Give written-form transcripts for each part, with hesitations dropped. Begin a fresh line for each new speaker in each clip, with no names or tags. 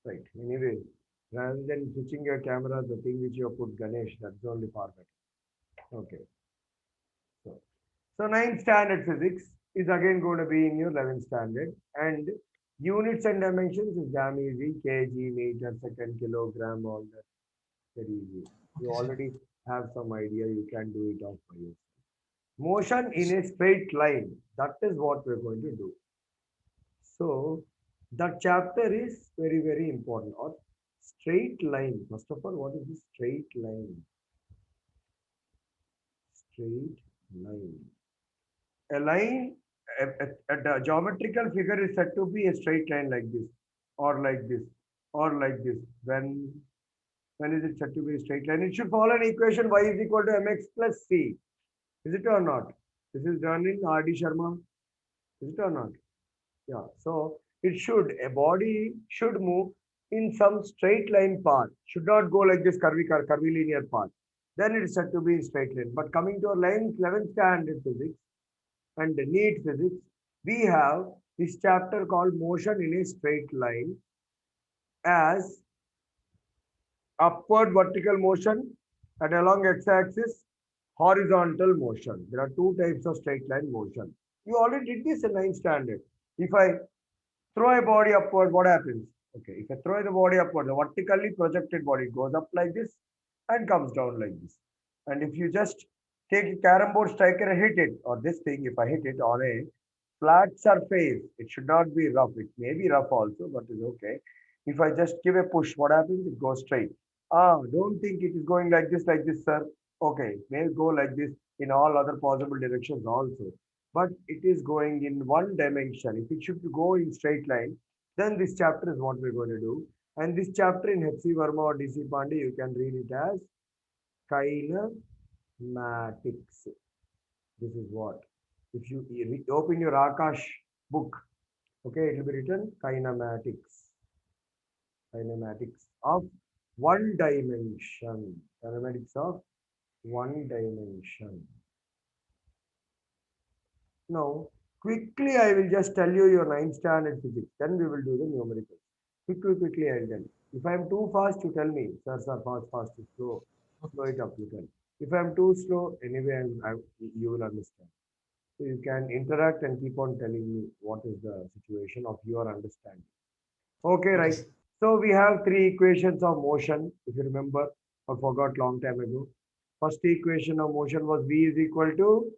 Right. Anyway, rather than switching your camera, the thing which you have put Ganesh, that's only far better. Okay. So, so ninth standard physics is again going to be in your 11th standard, and units and dimensions is damn easy: kg, meter, second, kilogram, all that very easy. You
Okay, sir.
already have some idea. You can do it off by yourself. Motion in a straight line. That is what we're going to do. So that chapter is very, very important. Or straight line. First of all, what is the straight line? Straight line. A line, a geometrical figure is said to be a straight line like this, or like this, or like this. When is it said to be a straight line? It should follow an equation y is equal to mx plus c. Is it or not? This is done in R.D. Sharma. Is it or not? Yeah. So it should, a body should move in some straight line path. Should not go like this curvy linear path. Then it is said to be in straight line. But coming to our line 11th standard physics and NEET physics, we have this chapter called motion in a straight line as upward vertical motion and along x-axis horizontal motion. There are two types of straight line motion. You already did this in ninth standard. If I throw a body upward, what happens? Okay, if I throw the body upward, the vertically projected body goes up like this and comes down like this. And if you just take a carom board striker and hit it, or this thing, if I hit it on a flat surface, it should not be rough. It may be rough also, but it's okay. If I just give a push, what happens? It goes straight. Ah, don't think it is going like this, sir. Okay, it may go like this in all other possible directions also. But it is going in one dimension. If it should go in straight line, then this chapter is what we're going to do. And this chapter in H.C. Verma or D.C. Pandey, you can read it as kinematics. This is what. If you open your Akash book, okay, it will be written kinematics of one dimension. Kinematics of one dimension. Now, quickly I will just tell you your ninth standard physics. Then we will do the numericals. Quickly I'll tell. If I am too fast, you tell me. Sir, fast, slow. Slow it up, you tell. If I am too slow, anyway, you will understand. So you can interact and keep on telling me what is the situation of your understanding. Okay,
Okay,
right.
sir.
So we have three equations of motion. If you remember, I forgot long time ago. First equation of motion was V is equal to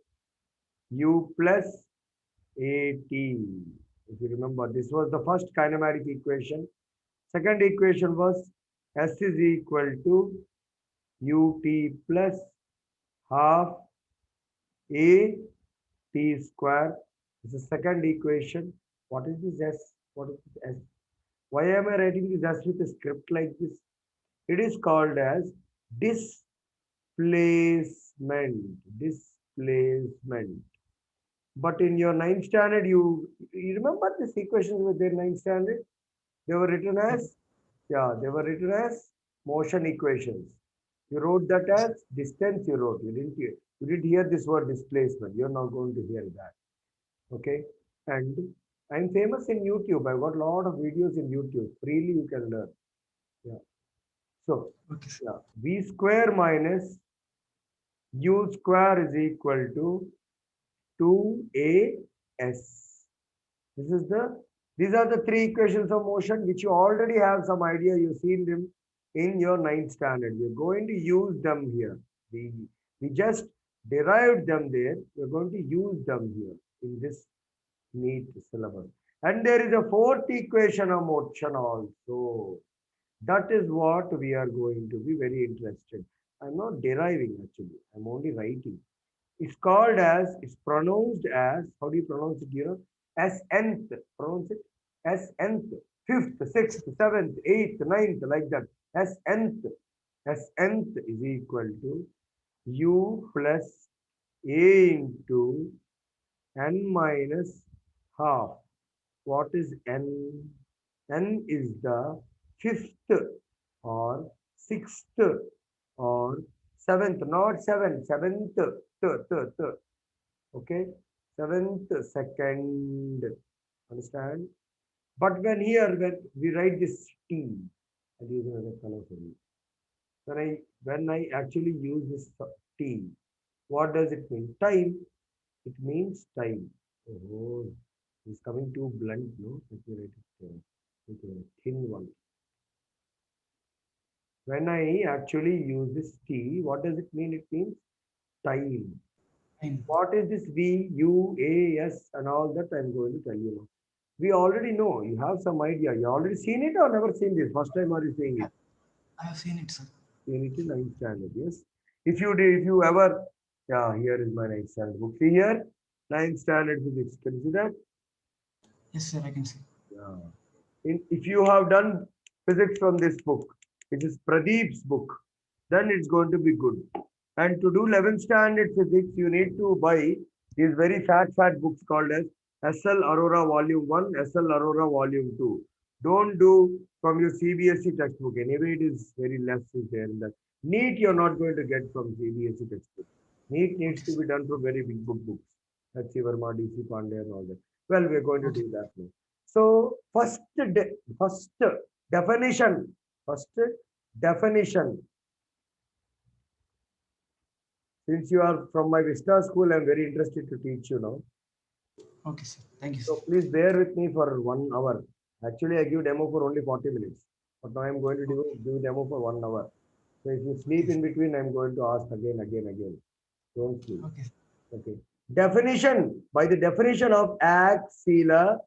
U plus AT. If you remember, this was the first kinematic equation. Second equation was S is equal to UT plus half A T square. This is second equation. What is this S? What is this S? Why am I writing this as with a script like this? It is called as displacement. Displacement. But in your ninth standard, you remember these equations with their ninth standard? They were written
Okay.
as, yeah, they were written as motion equations. You wrote that
Yes, sir.
as distance, you wrote. You didn't hear this word displacement. You're not going to hear that. Okay? And I'm famous in YouTube. I've got a lot of videos in YouTube. Freely you can learn. Yeah. So,
Okay, sir.
yeah, V square minus U square is equal to 2AS. This is these are the three equations of motion which you already have some idea. You've seen them in your ninth standard. We're going to use them here. We, we just derived them there. We're going to use them here in this NEET syllabus. And there is a fourth equation of motion also. That is what we are going to be very interested. I'm not deriving actually. I'm only writing. It's pronounced as, how do you pronounce it here? As nth. Pronounce it as nth. Fifth,
Okay,
sixth,
sir.
seventh, eighth, ninth, like that. As nth. As nth is equal to u plus a into n minus half. What is n? N is the fifth or sixth or seventh, not seventh, okay? Seventh, second, understand? But when we write this T, I'll use another color for you. When I actually use this T, what does it mean? Time. It means time. Oh, it's coming too blunt, no? Let me write it with a thin one. When I actually use this T, what does it mean? It means time.
Time.
What is this V, U, A, S, and all that I'm going to tell you now. We already know. You have some idea. You already seen it or never seen this? First time are you seeing
I,
it?
I have seen it, sir.
Seen it in ninth standard. Yes. If you ever, yeah, here is my ninth standard book. See here, ninth standard physics. Can you see that?
Yes, sir, I can see.
Yeah. If you have done physics from this book, it is Pradeep's book, then it's going to be good. And to do 11th standard physics, you need to buy these very fat books called as SL Aurora Volume 1, SL Aurora Volume 2. Don't do from your CBSE textbook. Anyway, it is very less is there in that. NEET, you're not going to get from CBSE textbook. NEET needs
Okay,
to
sir.
be done from very big books. That's Verma, DC Pandey and all that. Well, we're going to
Okay.
do that now. So first definition, first definition. Since you are from my Vista school, I'm very interested to teach you now.
Okay, sir. Thank you, sir.
So please bear with me for 1 hour. Actually, I give demo for only 40 minutes, but now I'm going to
Okay.
do demo for 1 hour. So if you sleep
Okay,
in
sir.
between, I'm going to ask again. Don't sleep.
Okay, sir.
Okay. Definition. By the definition of acceleration.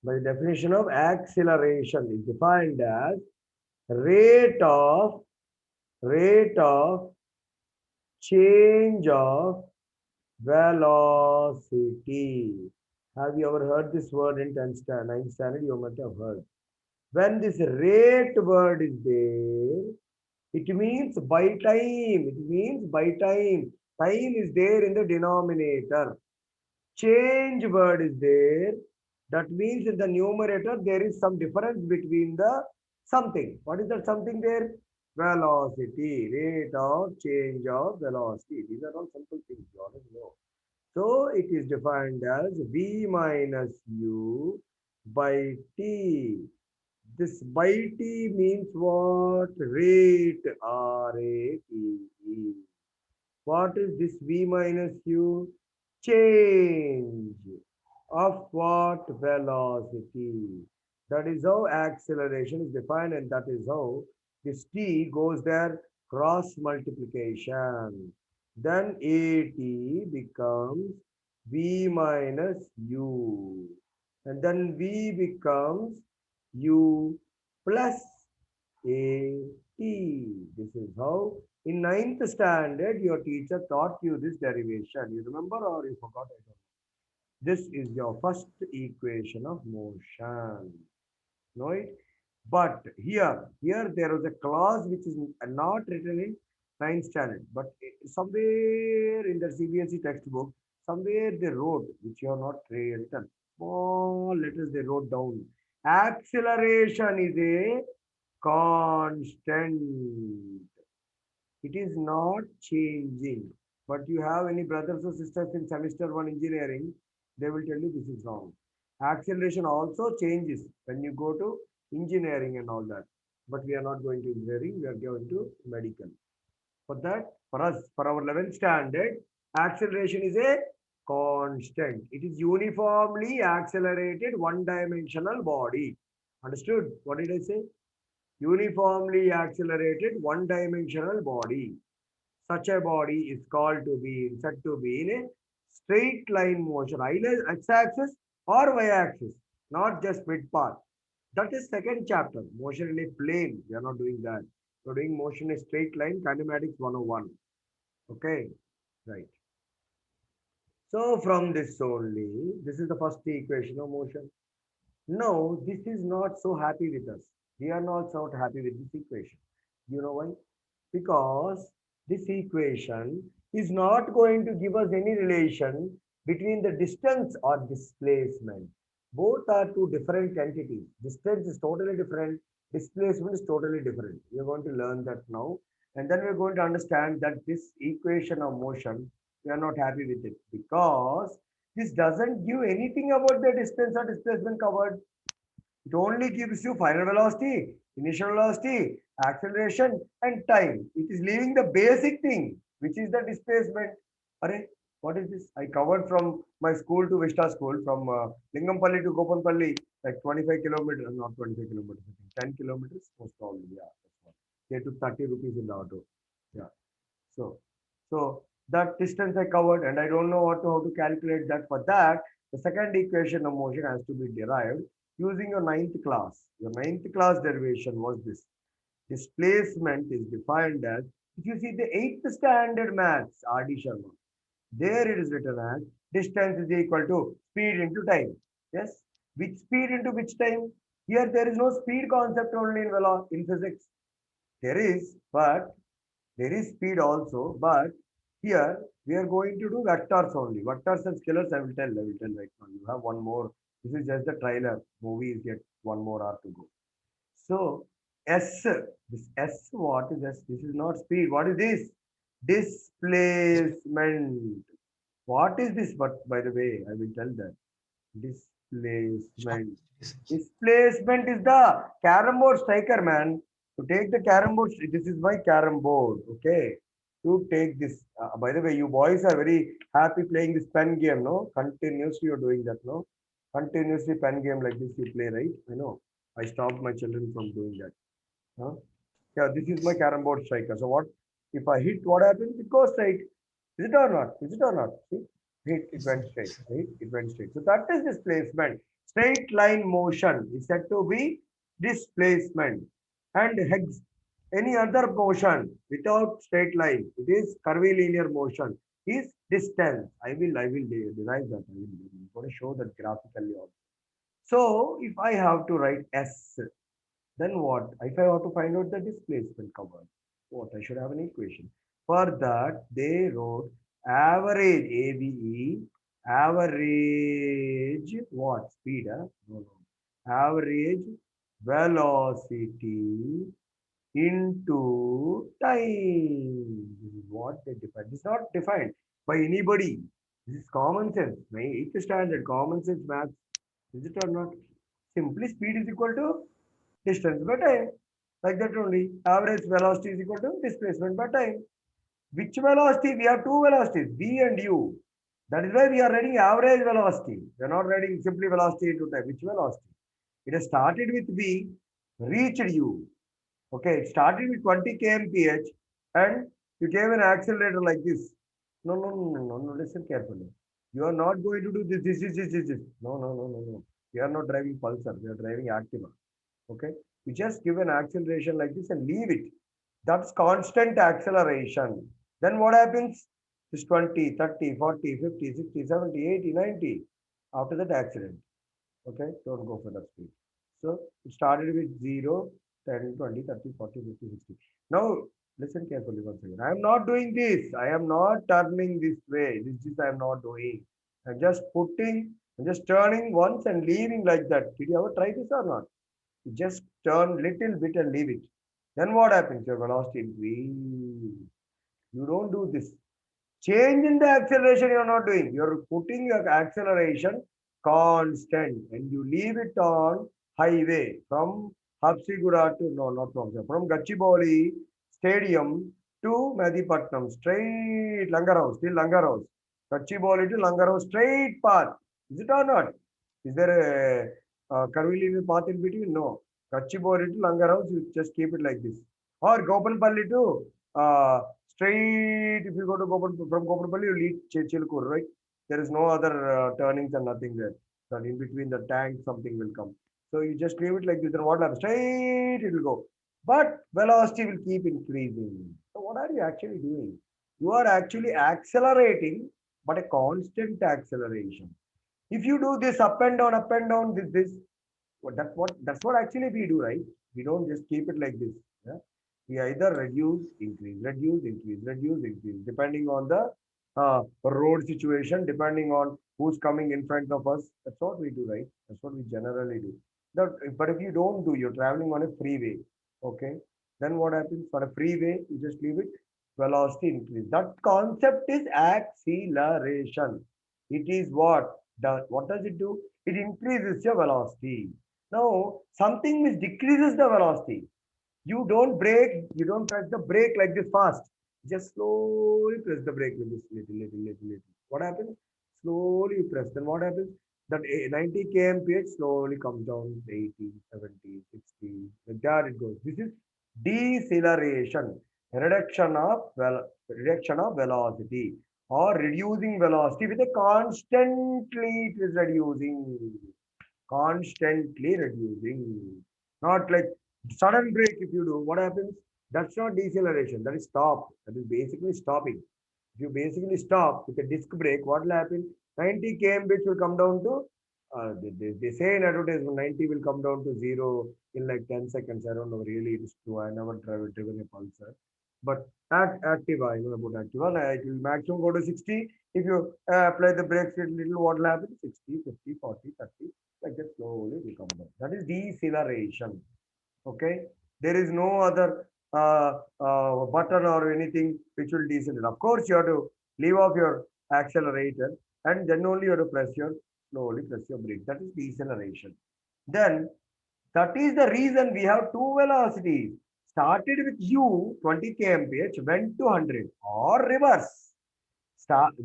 By the definition of acceleration is defined as rate of rate of change of velocity. Have you ever heard this word in 10th standard, 9th standard? You must have heard. When this rate word is there, it means by time. It means by time. Time is there in the denominator. Change word is there. That means in the numerator there is some difference between the something. What is that something there? Velocity, rate of change of velocity. These are all simple things you already know. So it is defined as v minus u by t. This by t means what? Rate, R-A-T-E. What is this V minus U? Change of what? Velocity. That is how acceleration is defined, and that is how this T goes there, cross multiplication. Then AT becomes V minus U. And then V becomes U plus AT. This is how in ninth standard, your teacher taught you this derivation. You remember or you forgot? I don't know. This is your first equation of motion. Know it? But here there was a clause which is not written in ninth standard, but somewhere in the CBSE textbook, somewhere they wrote, which you have not written. Small letters they wrote down. Acceleration is a constant. It is not changing. But you have any brothers or sisters in semester one engineering, they will tell you this is wrong. Acceleration also changes when you go to engineering and all that. But we are not going to engineering, we are going to medical. For that, for us, for our 11th standard, acceleration is a constant. It is uniformly accelerated one-dimensional body. Understood? What did I say? Uniformly accelerated one-dimensional body. Such a body is called to be said to be in a straight line motion, either x-axis or y-axis, not just mid path. That is second chapter, motion in a plane. We are not doing that. We are doing motion in a straight line, kinematics 101. Okay, right. So from this only, this is the first equation of motion. No, this is not so happy with us. We are not so happy with this equation. You know why? Because this equation is not going to give us any relation between the distance or displacement. Both are two different entities. Distance is totally different. Displacement is totally different. We are going to learn that now. And then we're going to understand that this equation of motion, we are not happy with it because This doesn't give anything about the distance or displacement covered. It only gives you final velocity, initial velocity, acceleration, and time. It is leaving the basic thing, which is the displacement. Array, what is this? I covered from my school to Vista school, from Lingampalli to Gopanpalli, like 25 kilometers, not 25 kilometers, I think 10 kilometers, most probably. Yeah, that's what. They took 30 rupees in the auto. Yeah. So, so that distance I covered, and I don't know how to calculate that. For that, the second equation of motion has to be derived using your ninth class. Your ninth class derivation was this. Displacement is defined as, if you see the eighth standard maths, R.D. Sharma, there it is written as distance is equal to speed into time. Yes. Which speed into which time? Here there is no speed concept only in physics. There is, but there is speed also, but here we are going to do vectors only. Vectors and scalars, I will tell right now. You have one more. This is just the trailer. Movie is yet one more hour to go. So S, this S, what is S? This is not speed. What is this? Displacement. What is this? But by the way, I will tell that.
Short
Displacement.
distance.
Displacement is the carom board striker, man. To take the carom board, this is my carom board. Okay. To take this. By the way, you boys are very happy playing this pen game, no? Continuously you're doing that, no? Continuously pen game like this you play, right? I know. I stopped my children from doing that. Huh? Yeah, this is my
Yes.
carom board striker. So what if I hit? What happens? It goes straight. Is it or not? Is it or not? See, hit, it
Yes, sir.
went straight.
Yes, sir.
Right? It went straight. So that is displacement. Straight line motion is said to be displacement. And hex, any other motion without straight line, it is curvilinear motion, is distance. I will derive that. I'm going to show that graphically also. So if I have to write S, then what? If I want to find out the displacement covered, what? I should have an equation. For that, they wrote average AVE, average what? Speed, huh? No, no. Average velocity into time. This is what they define. This is not defined by anybody. This is common sense. My eighth standard common sense math. Is it or not? Simply speed is equal to distance by time. Like that only. Average velocity is equal to displacement by time. Which velocity? We have two velocities, v and u. That is why we are writing average velocity. We are not writing simply velocity into time. Which velocity? It has started with v, reached u. Okay, it started with 20 kmph and you gave an accelerator like this. No, no, no, no, no, no, listen carefully. You are not going to do this. No, no, no, no, no. We are not driving Pulsar. We are driving Activa. Okay, you just give an acceleration like this and leave it. That's constant acceleration. Then what happens? This 20, 30, 40, 50, 60, 70, 80, 90. After that accident. Okay, don't go for that speed. So it started with 0, 10, 20, 30, 40, 50, 60. Now listen carefully once again. I am not doing this. I am not turning this way. This is I am not doing. I'm just putting, I'm just turning once and leaving like that. Did you ever try this or not? You just turn little bit and leave it. Then what happens? Your velocity increase. You don't do this. Change in the acceleration you're not doing. You're putting your acceleration constant and you leave it on highway from Hapsigura to, no, not from Gachibowli Stadium to Medipatnam, straight Langarhouse, till Langarhouse. Gachibowli to Langarhouse, straight path. Is it or not? Is there a curvilinear path in between? No. Gachibowli to Langarhouse, you just keep it like this. Or Gopanpalli to straight, if you go to from Gopanpalli, you lead Chilkur, right? There is no other turnings and nothing there. But in between the tank, something will come. So you just leave it like this, then what will happen? Straight it will go. But velocity will keep increasing. So what are you actually doing? You are actually accelerating, but a constant acceleration. If you do this up and down, this, that's what actually we do, right? We don't just keep it like this. Yeah? We either reduce, increase, depending on the road situation, depending on who's coming in front of us. That's what we do, right? That's what we generally do. But if you don't do, you're traveling on a freeway, okay? Then what happens for a freeway? You just leave it, velocity increase. That concept is acceleration. It is what does it do? It increases your velocity. Now, something which decreases the velocity. You don't brake, you don't press the brake like this fast. Just slowly press the brake with this little. What happens? Slowly you press. Then what happens? That 90 kmph slowly comes down 80, 70, 60. Like that it goes. This is deceleration, reduction of velocity or reducing velocity with a constantly it is reducing, constantly reducing. Not like sudden brake if you do, what happens? That's not deceleration, that is stop. That is basically stopping. If you basically stop with a disc brake, what will happen? 90 km will come down to, they say in advertisement 90 will come down to zero in like 10 seconds. I don't know really it is true. I never driven a Pulsar. But at Activa, I know about Activa, like it will maximum go to 60. If you apply the brakes a little, what will happen? 60, 50, 40, 30, like that slowly will come down. That is deceleration. Okay, there is no other button or anything which will decelerate. Of course, you have to leave off your accelerator and then only you have to slowly press your brake. That is deceleration. Then that is the reason we have two velocities. Started with u 20 kmph, went to 100 or reverse.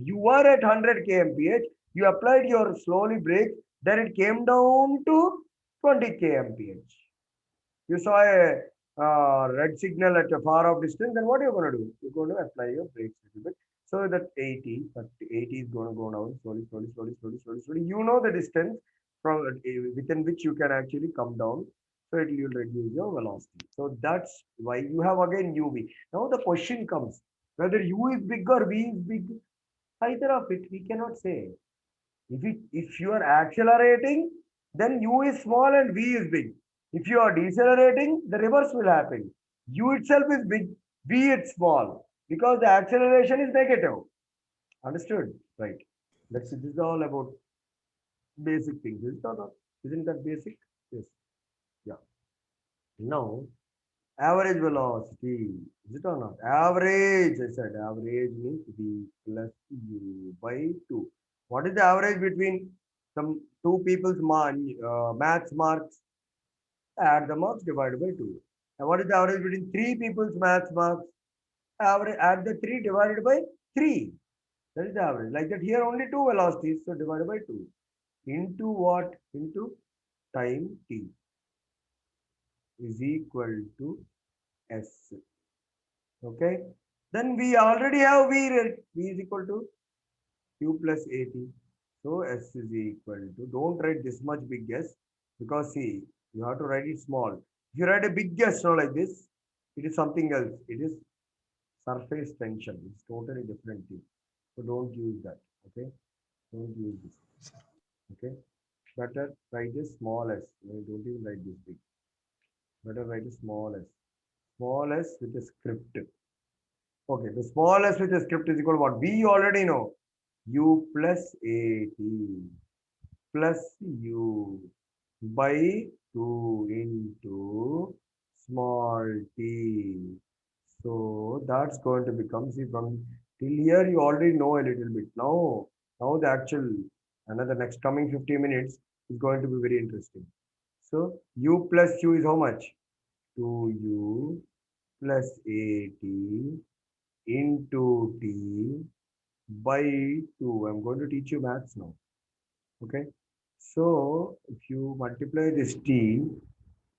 You were at 100 kmph, you applied your slowly brake, then it came down to 20 kmph. You saw a red signal at a far off distance, then what are you going to do? You're going to apply your brakes a little bit. So that 80, 30, 80 is going to go down slowly. You know the distance from within which you can actually come down. So it will reduce your velocity. So that's why you have again UV. Now the question comes whether U is big or V is big. Either of it, we cannot say. If you are accelerating, then U is small and V is big. If you are decelerating, the reverse will happen. U itself is big, V is small because the acceleration is negative. Understood? Right. This is all about basic things. Isn't that basic? Yes. Yeah. Now, average velocity. Is it or not? Average. I said average means V plus U by 2. What is the average between some two people's maths marks? Add the marks divided by 2. And what is the average between three people's maths marks? Average, add the 3 divided by 3. That is the average. Like that here only two velocities. So divided by 2. Into what? Into time t is equal to s. Okay. Then we already have V. V is equal to Q plus AT. So S is equal to, don't write this much big S because see, you have to write it small. If you write a big S now like this, it is something else. It is surface tension. It's totally different thing. So don't use that. Okay. Don't use this. Okay. Better write a small s. No, don't even write this big. Better write a small s. Small s with a script. Okay. The small s with a script is equal to what? We already know. U plus AT plus U by 2 into small t. So that's going to become, see from till here you already know a little bit. Now the actual, another next coming 50 minutes is going to be very interesting. So U plus U is how much? 2U plus AT into T by 2. I'm going to teach you maths now. Okay. So if you multiply this T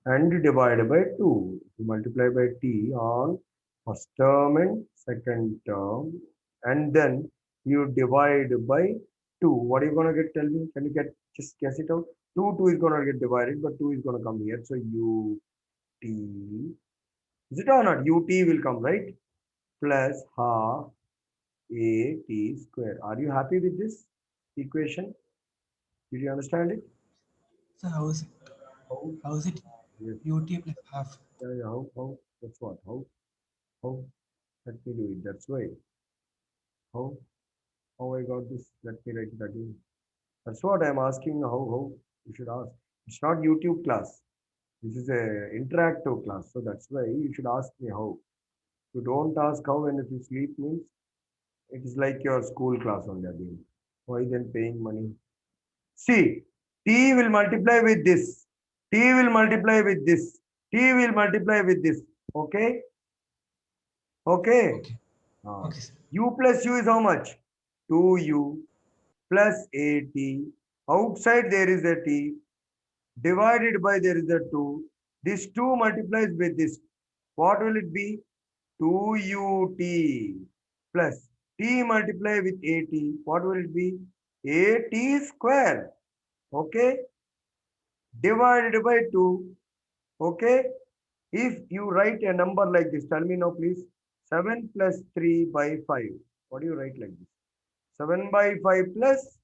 and divide by 2, you multiply by T on first term and second term, and then you divide by 2. What are you going to get? Tell me. Can you just guess it out? 2 is going to get divided, but 2 is going to come here. So U T, is it or not? U T will come, right? Plus half A T square. Are you happy with this equation? Did you understand it?
So how is it?
How?
How is it?
Yes.
UT plus half.
Yeah, how? That's what. How? Let me do it. That's why. How? How I got this? Let me write it again. That's what I'm asking. How? You should ask. It's not YouTube class. This is a interactive class. So that's why you should ask me how. You don't ask how when you sleep means it is like your school class only again. Why then paying money? See, T will multiply with this. T will multiply with this. T will multiply with this. Okay? Okay.
Okay.
Ah.
Okay, sir.
U plus U is how much? 2U plus AT. Outside there is a T. Divided by there is a 2. This 2 multiplies with this. What will it be? 2UT plus T multiply with AT. What will it be? AT square. Okay? Divided by 2. Okay? If you write a number like this, tell me now please. 7 plus 3 by 5. What do you write like this? 7 by 5 plus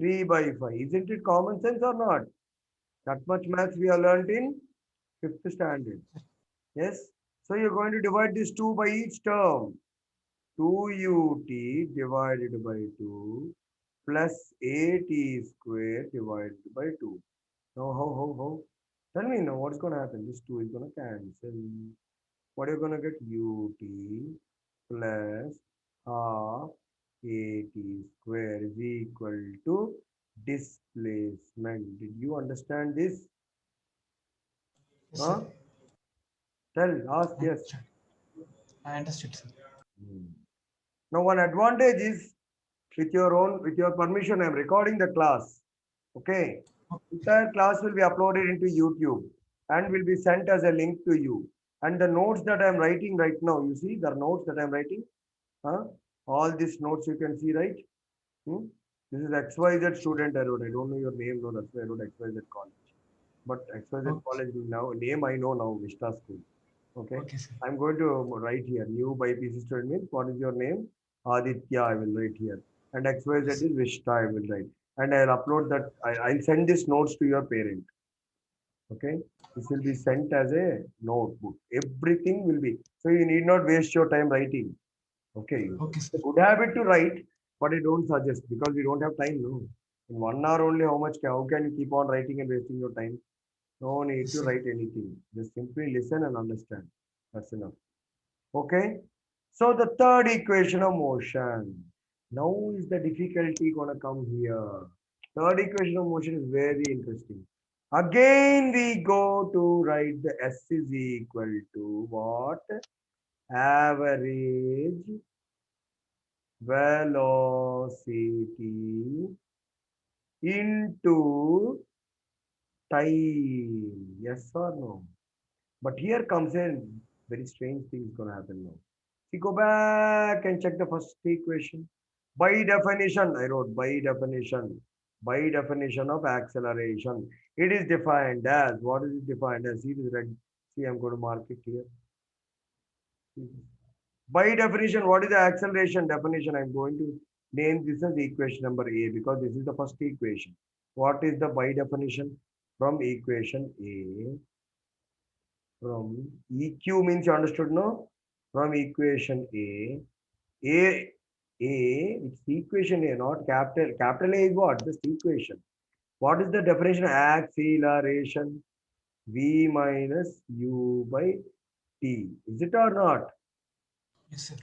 3 by 5. Isn't it common sense or not? That much maths we have learned in 5th standard. Yes? So you're going to divide this 2 by each term. 2UT divided by 2 plus AT square divided by 2. Now, how? Tell me now what's going to happen. This 2 is going to cancel. What are you going to get? UT plus half AT square is equal to displacement. Did you understand this?
Yes,
Huh?
sir.
Tell, ask,
I
yes.
understood. I understood, sir.
Now, one advantage is with your permission, I'm recording the class. Okay. Entire class will be uploaded into YouTube and will be sent as a link to you. And the notes that I'm writing right now, you see the notes that I'm writing? Huh? All these notes you can see, right? Hmm? This is XYZ student I wrote. I don't know your name, no, that's why I wrote XYZ college. But XYZ
Okay.
college now, name I know now, Vista School. Okay.
Okay, sir.
I'm going to write here. New by PC student means what is your name? Aditya, I will write here. And XYZ
Yes.
is Vishta, I will write. And I'll upload that. I'll send this notes to your parent. Okay. This will be sent as a notebook. Everything will be. So you need not waste your time writing. Okay.
Okay,
It's a
sir.
good habit to write, but I don't suggest because we don't have time. No. In 1 hour only, how can you keep on writing and wasting your time? No need
Yes,
to
sir.
write anything. Just simply listen and understand. That's enough. Okay. So the third equation of motion. Now is the difficulty gonna come here. Third equation of motion is very interesting. Again, we go to write the S is equal to what? Average velocity into time. Yes or no? But here comes in very strange thing is going to happen now. See, go back and check the first equation. By definition, I wrote by definition of acceleration. It is defined as, what is it defined as? See this red, see I'm going to mark it here. By definition, what is the acceleration definition? I'm going to name this as equation number A because this is the first equation. What is the by definition? From equation A, from EQ means you understood, no? From equation A, it's equation A, not capital. Capital A is what? Just equation. What is the definition of acceleration? V minus U by T. Is it or not?
Yes, sir.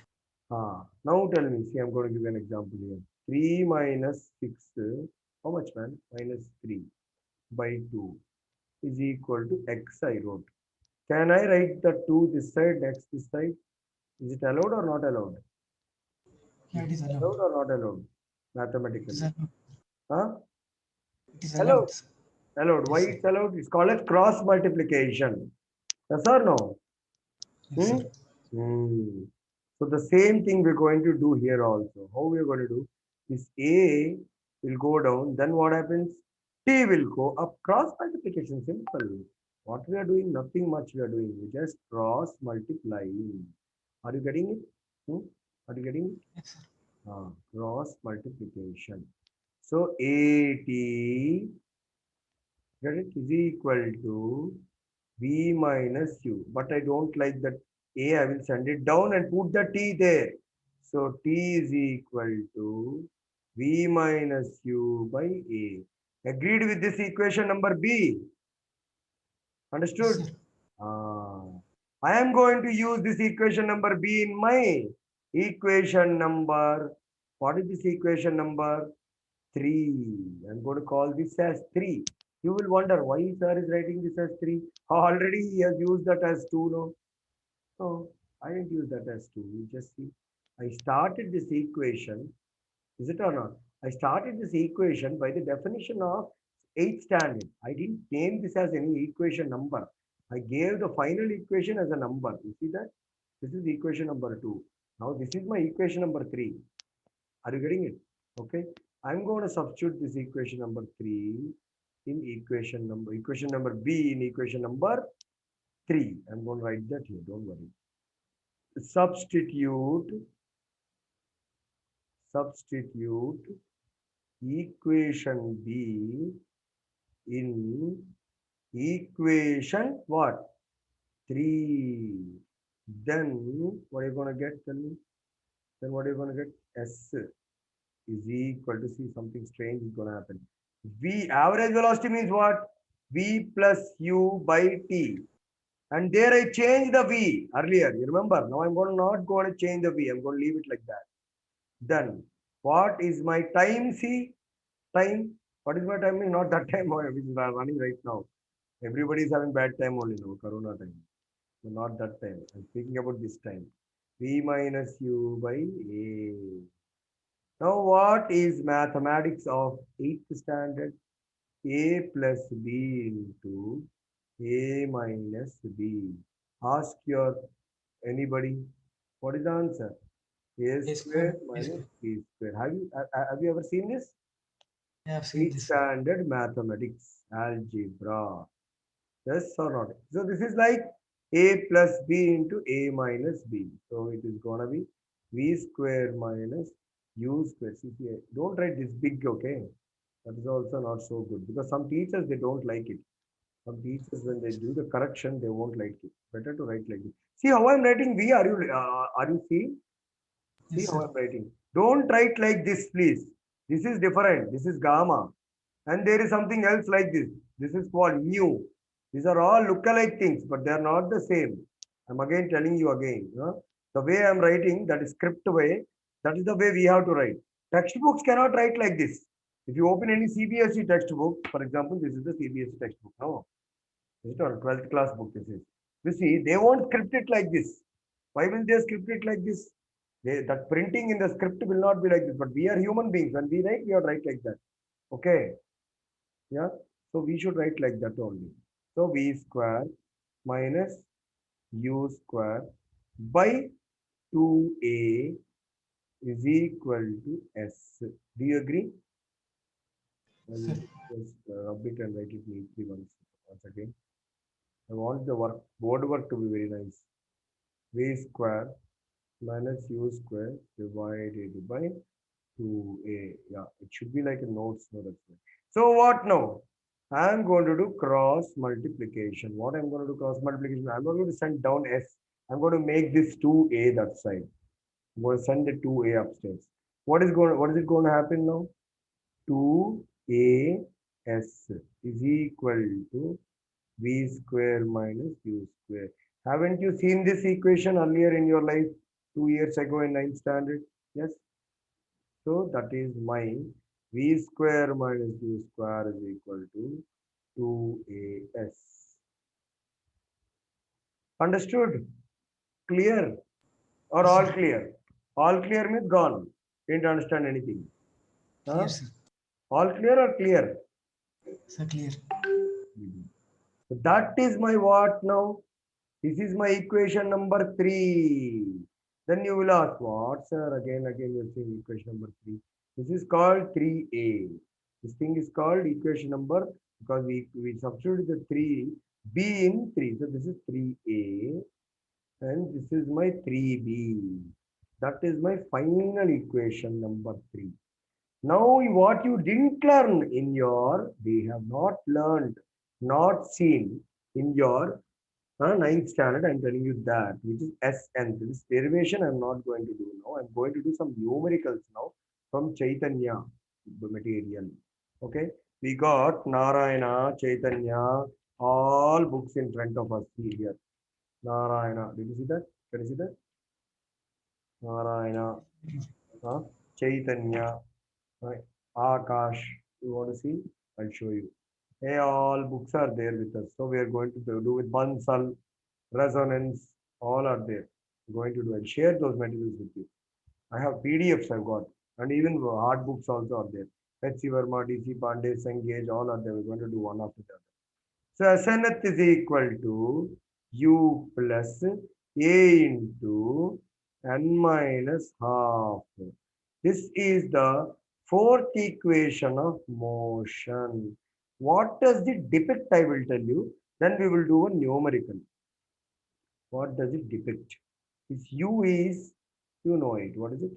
Now tell me, see, I'm going to give you an example here. 3 minus 6, how much, man? Minus 3 by 2 is equal to X, I wrote. Can I write the 2 this side, X this side? Is it allowed or not allowed?
Yeah,
Is
it
it
is allowed.
allowed or not allowed?
It is
Mathematically.
allowed.
Huh?
It is
Allowed.
allowed, sir.
Allowed. Why
Yes, sir.
it's allowed? It's called as cross multiplication. Yes or no?
Yes,
Hmm?
sir.
Hmm. So the same thing we're going to do here also. How we're going to do is A will go down. Then what happens? T will go up. Cross multiplication. Simple. What we are doing? Nothing much we are doing. We just cross multiplying. Are you getting it? Hmm? Are you getting it?
Yes, sir.
Cross multiplication. So AT, get it, is equal to V minus U. But I don't like that A. I will send it down and put the T there. So T is equal to V minus U by A. Agreed with this equation number B?
Yes,
Understood?
sir.
Ah, I am going to use this equation number B in my equation number. What is this equation number? 3. I'm going to call this as 3. You will wonder why sir is writing this as 3. Already he has used that as 2, no? No, I didn't use that as 2. You just see. I started this equation. Is it or not? I started this equation by the definition of 8th standard. I didn't name this as any equation number. I gave the final equation as a number. You see that? This is equation number 2. Now this is my equation number 3. Are you getting it? Okay. I'm going to substitute this equation number 3 in equation number B in equation number 3. I'm going to write that here. Don't worry. Substitute equation B in equation what? 3. Then what are you going to get? Tell me. Then what are you going to get? S is equal to, see, something strange is going to happen. V, average velocity means what? V plus U by T. And there I changed the V earlier. You remember? Now I'm going to not going to change the V. I'm going to leave it like that. Then what is my time? See, time. What is my timing? Not that time which is running right now. Everybody is having bad time only now, Corona time. So not that time. I'm speaking about this time. V minus U by A. Now what is mathematics of 8th standard? A plus B into A minus B. Ask your anybody. What is the answer? A square minus B square. Have you ever seen this?
I have seen
8th
this.
standard mathematics, algebra. Yes or not? So this is like A plus B into A minus B. So it is gonna be V square minus U square. See, don't write this big, okay? That is also not so good because some teachers they don't like it. Some teachers when they do the correction they won't like it. Better to write like this. See how I'm writing V. Are you seeing? See
Yes,
how
sir.
I'm writing. Don't write like this, please. This is different. This is gamma. And there is something else like this. This is called mu. These are all look-alike things, but they are not the same. I'm again telling you again. The way I'm writing, that is script way, that is the way we have to write. Textbooks cannot write like this. If you open any CBSE textbook, for example, this is the CBSE textbook. No, this is not 12th class book. This is. You see, they won't script it like this. Why will they script it like this? That printing in the script will not be like this. But we are human beings. When we write, we are write like that. Okay. Yeah. So we should write like that only. So V square minus U square by 2A is equal to S. Do you agree? I'll
Sir.
just rub it and write it neatly once again. I want the board work to be very nice. V square minus U square divided by 2A. Yeah, it should be like a notes. No, that's right. So what now? I'm going to do cross multiplication. What I'm going to do cross multiplication? I'm not going to send down S. I'm going to make this 2A that side. I'm going to send the 2A upstairs. What is it going to happen now? 2A S is equal to V square minus U square. Haven't you seen this equation earlier in your life? 2 years ago in 9th standard? Yes. So that is my V square minus U square is equal to 2AS. Understood? Clear? Or
Yes,
all
sir.
clear? All clear means gone. Didn't understand anything.
Clear,
Huh?
sir.
All clear or clear?
Sir, clear.
So that is my what now? This is my equation number 3. Then you will ask, what, sir? Again, you're saying equation number 3. This is called 3A. This thing is called equation number because we substituted the 3B in 3. So this is 3A and this is my 3B. That is my final equation number 3. Now, what you didn't learn in your, we have not learned, not seen in your 9th standard, I'm telling you that, which is SN. This derivation I'm not going to do now. I'm going to do some numericals now from Chaitanya material. Okay. We got Narayana, Chaitanya, all books in front of us here. Narayana. Did you see that? Can you see that? Narayana, Chaitanya. Right. Akash. You want to see? I'll show you. Hey, all books are there with us. So we are going to do with Bansal, resonance, all are there. Going to do and share those materials with you. I have PDFs I've got, and even hard books also are there. H.C. Verma, D.C. Pandey, Sengage, all are there. We're going to do one after the other. So SNF is equal to U plus A into N minus half. This is the fourth equation of motion. What does it depict? I will tell you. Then we will do a numerical. What does it depict? This U is, you know it. What is it?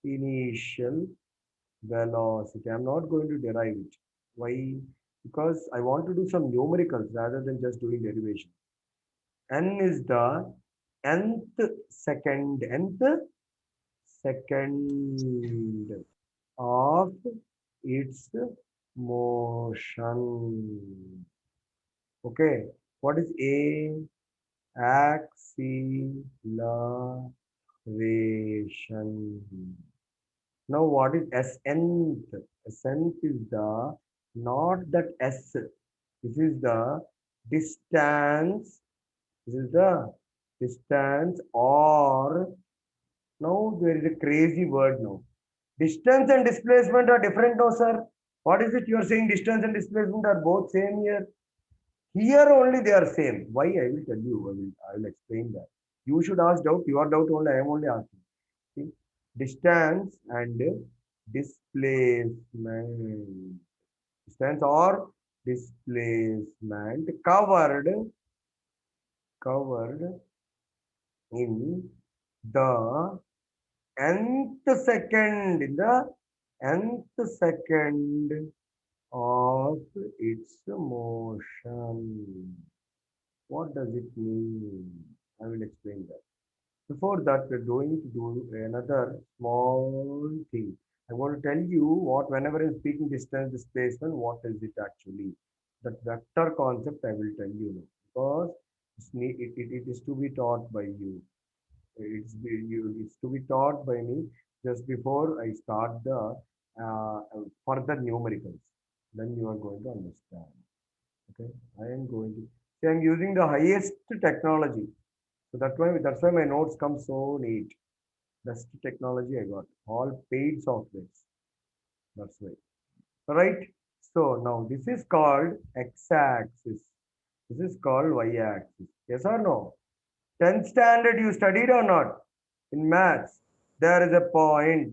Initial velocity. I'm not going to derive it. Why? Because I want to do some numericals rather than just doing derivation. N is the nth second of its motion. Okay. What is A? Acceleration. Now, what is Snth? Snth is the not that S. This is the distance. This is the distance, or now there is a crazy word now. Distance and displacement are different now, sir. What is it you are saying? Distance and displacement are both same here. Here only they are same. Why? I will tell you. I will explain that. You should ask doubt. Your doubt only. I am only asking. See? Distance and displacement. Distance or displacement covered in the nth second, in the nth second of its motion. What does it mean? I will explain that. Before that, we're going to do another small thing. I want to tell you what, whenever I'm speaking distance displacement, what is it actually? That vector concept I will tell you now, because it is to be taught by you. It's to be taught by me just before I start the further numericals. Then you are going to understand. Okay, I am going to say I'm using the highest technology. So that's why my notes come so neat. Best technology I got. All paid softwares. That's why. Right. So now this is called x-axis. This is called y-axis. Yes or no? 10th standard you studied or not? In maths, there is a point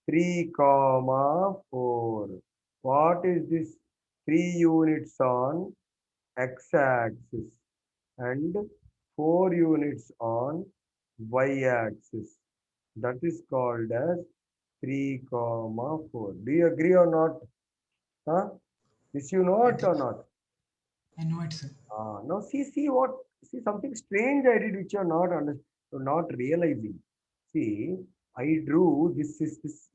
3 comma 4. What is this? 3 units on x-axis and 4 units on y-axis. That is called as 3 comma 4. Do you agree or not? Huh? This you know it or not?
I know it, sir.
Now see something strange I did which you're not realizing. See, I drew this distance.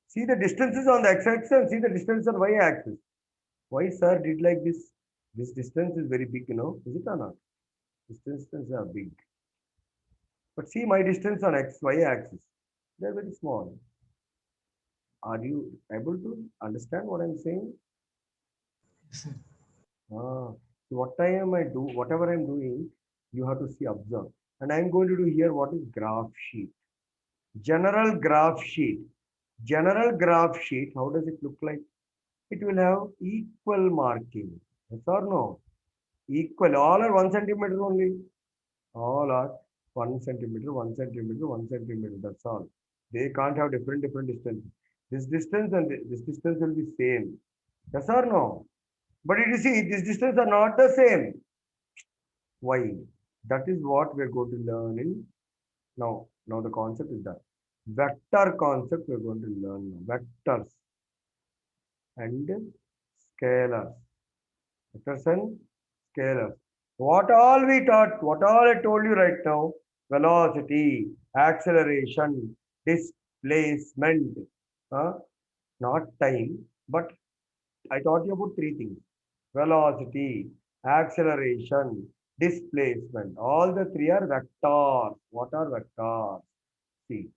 See the distances on the x-axis and see the distance on y-axis. Why sir did like this? This distance is very big, is it or not? Distances are big. But see my distance on y axis, they're very small. Are you able to understand what I'm saying?
Yes, sir.
So whatever I'm doing, you have to see, observe. And I'm going to do here what is graph sheet. General graph sheet. General graph sheet, how does it look like? It will have equal marking. Yes or no? Equal. All are 1 centimeter only. All are 1 centimeter, 1 centimeter, 1 centimeter. That's all. They can't have different distance. This distance and this distance will be same. Yes or no? But you see, this distance are not the same. Why? That is what we're going to learn in now. Now the concept is that vector concept we're going to learn now. Vectors and scalars. Vectors and scalars. What all we taught, what all I told you right now, velocity, acceleration, displacement, not time, but I taught you about three things. Velocity, acceleration, displacement. All the three are vectors. What are vectors? See,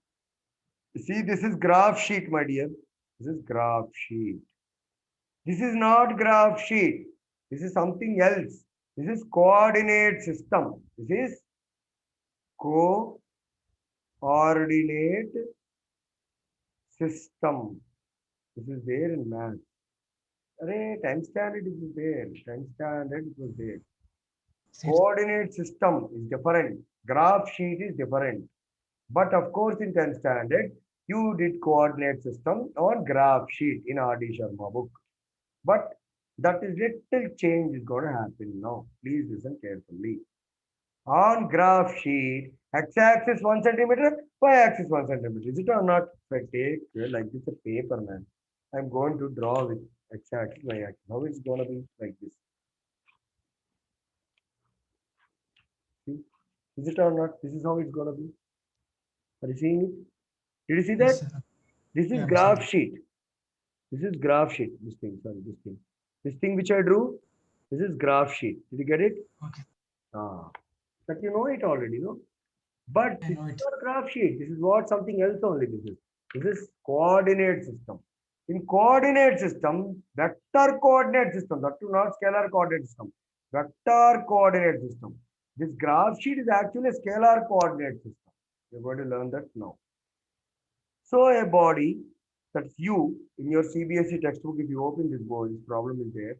this is graph sheet, my dear. This is graph sheet. This is not graph sheet. This is something else. This is coordinate system. This is coordinate system. This is there in math. Array, time standard is there. Time standard was there.
Sir,
Coordinate system is different. Graph sheet is different. But of course, in 10th standard, you did coordinate system on graph sheet in R.D. Sharma book. But that is little change is going to happen now. Please listen carefully. On graph sheet, x-axis 1 centimeter, y-axis 1 centimeter. Is it or not? If I take like this a paper, man, I'm going to draw with x-axis, y-axis. How is it going to be like this? See? Is it or not? This is how it's going to be. Are you seeing it? Did you see
yes,
that?
sir.
This is
Yeah, I'm
graph
seeing.
sheet. This is graph sheet. This thing, sorry, this thing. This thing which I drew, this is graph sheet. Did you get it?
Okay,
Ah, but you know it already, no? But
I
this
know
is
it.
not graph sheet. This is what something else only this is. This is coordinate system. In coordinate system, vector coordinate system, that too not scalar coordinate system. Vector coordinate system. This graph sheet is actually a scalar coordinate system. You're going to learn that now. So a body, that's you, in your CBSE textbook, if you open this board, this problem is there.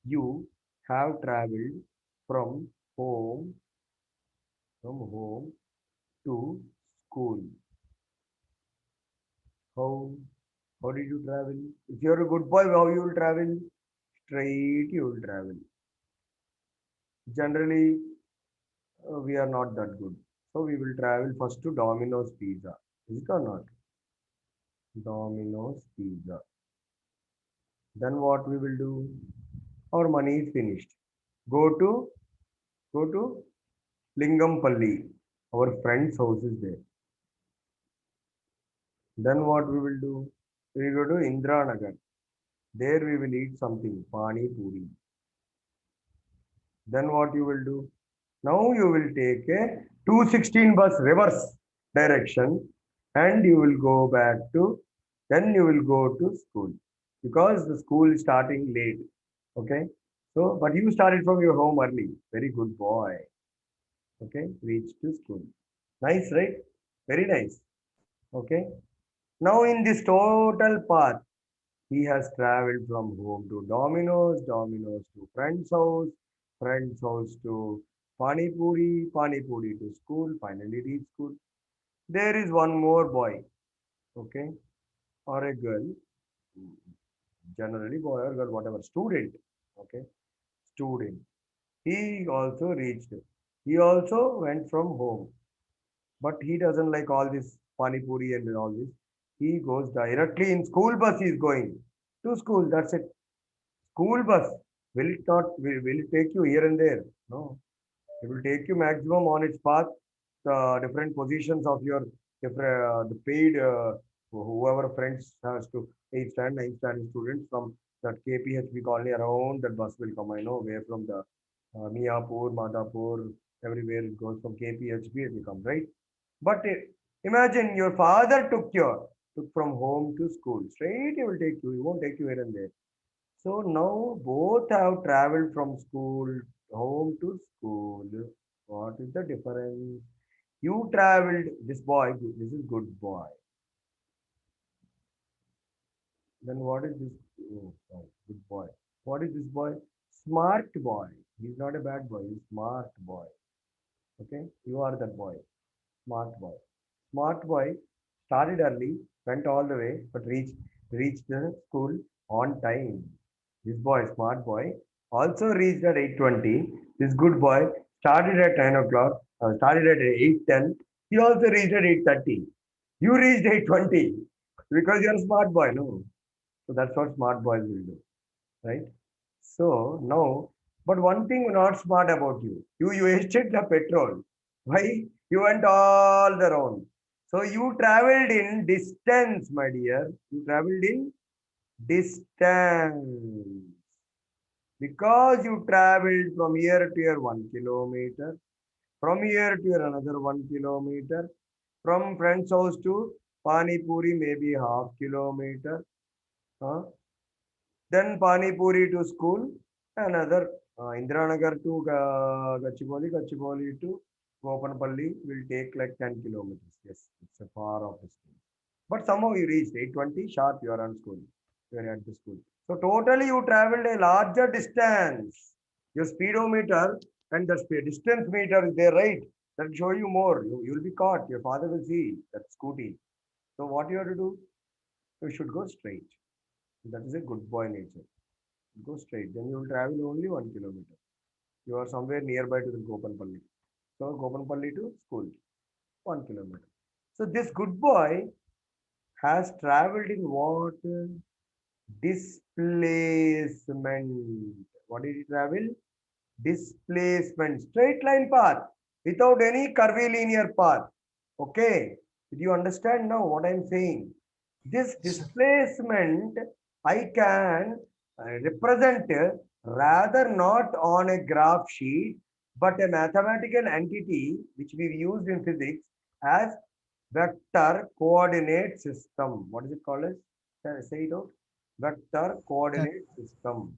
You have traveled from home, from home to school. How how did you travel? If you're a good boy, how you will travel? Straight you will travel. Generally, we are not that good. So we will travel first to Domino's Pizza. Is it or not? Domino's Pizza. Then what we will do? Our money is finished. Go to go to Lingampalli. Our friend's house is there. Then what we will do? We go to Indranagar. There we will eat something, pani puri. Then what you will do? Now you will take a 216 bus reverse direction and you will go back to, then you will go to school because the school is starting late. Okay. So, but you started from your home early. Very good boy. Okay. Reach to school. Nice, right? Very nice. Okay. Now in this total path, he has traveled from home to Domino's, Domino's to friend's house to Pani Puri, Pani Puri to school, finally reach school. There is one more boy, okay, or a girl, generally boy or girl, whatever, student, okay, student. He also reached. He also went from home, but he doesn't like all this Pani Puri and all this. He goes directly in school bus. He is going to school. That's it. School bus will it not will it take you here and there? No, it will take you maximum on its path, different positions of your different the paid whoever friends has to 8th stand, 9th stand students from that KPHP colony around that bus will come. I know where from the Miapur, Madhapur, everywhere it goes from KPHP it will come, right? But imagine your father took from home to school. Straight he will take you. He won't take you here and there. So now both have traveled from school, home to school. What is the difference? You traveled, this boy, this is good boy. Then what is this? Oh, sorry, good boy. What is this boy? Smart boy. He's not a bad boy, he's smart boy. Okay, you are that boy. Smart boy. Smart boy started early, went all the way, but reached the school on time. This boy, smart boy, also reached at 8:20. This good boy started at 9 o'clock, started at 8:10. He also reached at 8:30. You reached 8:20 because you're a smart boy, no? So that's what smart boys will do, right? So now, but one thing not smart about you, you wasted the petrol. Why? You went all the round. So you traveled in distance, my dear. You traveled in distance because you traveled from here to here 1 kilometer, from here to here another 1 kilometer, from friend's house to Pani Puri maybe half kilometer, Huh? Then Pani Puri to school, another Indiranagar to Gachibowli, Gachibowli to Gopanpalli will take like 10 kilometers. Yes, it's a far off distance. But somehow you reached 8:20 sharp, you are on school. You are at the school. So totally you traveled a larger distance. Your speedometer and the distance meter is there, right? That will show you more. You will be caught. Your father will see that scooty. So what you have to do? You should go straight. That is a good boy nature. Go straight. Then you will travel only 1 kilometer. You are somewhere nearby to the Gopanpalli. So Gopanpalli to school, 1 kilometer. So this good boy has traveled in what? Displacement. What did he travel? Displacement. Straight line path without any curvilinear path. Okay. Did you understand now what I am saying? This
Yes, sir.
displacement I can represent rather not on a graph sheet, but a mathematical entity which we used in physics as vector coordinate system. What is it called as? Say it out. Vector
That,
coordinate system.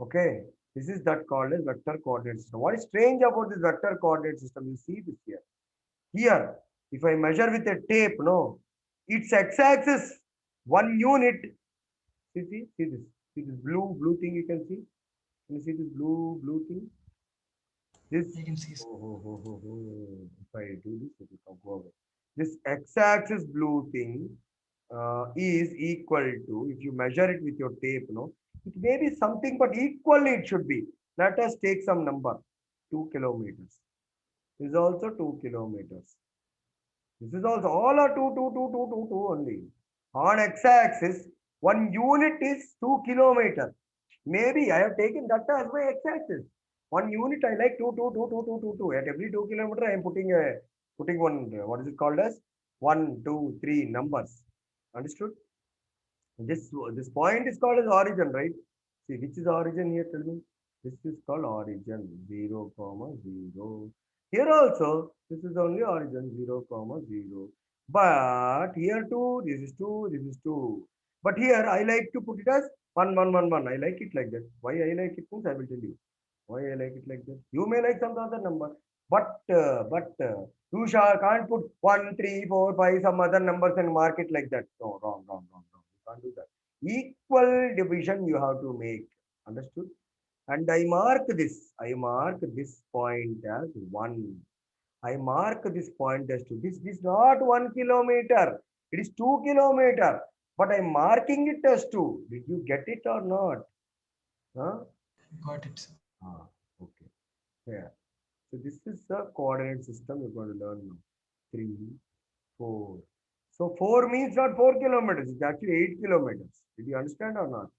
Okay. This is that called as vector coordinate system. What is strange about this vector coordinate system? You see this here. Here, if I measure with a tape, no, its x-axis, 1 unit. See this. See this blue thing you can see. Can you see this blue thing? This,
I can see, sir.
if I do this, it will go away. This x-axis blue thing is equal to, if you measure it with your tape, no, it may be something, but equally it should be. Let us take some number, 2 kilometers. This is also 2 kilometers. This is also all are 2 only. On x-axis, 1 unit is 2 kilometers. Maybe I have taken that as my x-axis. 1 unit I like two. At every 2 kilometer, I am putting one. What is it called as? 1, 2, 3 numbers. Understood? This point is called as origin, right? See, which is origin here? Tell me. This is called origin. 0, 0. Here also, this is only origin 0, 0. But here too, this is 2, this is 2. But here I like to put it as 1, 1, 1, 1. I like it like that. Why I like it means I will tell you. Why I like it like that? You may like some other number, but you can't put 1, 3, 4, 5 some other numbers and mark it like that. No, wrong. You can't do that. Equal division you have to make. Understood? And I mark this. I mark this point as 1. I mark this point as 2. This is not 1 kilometer. It is 2 kilometer. But I'm marking it as 2. Did you get it or not? Huh?
Got it, sir.
Ah, okay. Yeah. So this is the coordinate system you're going to learn now. 3, 4. So 4 means not 4 kilometers. It's actually 8 kilometers. Did you understand or not?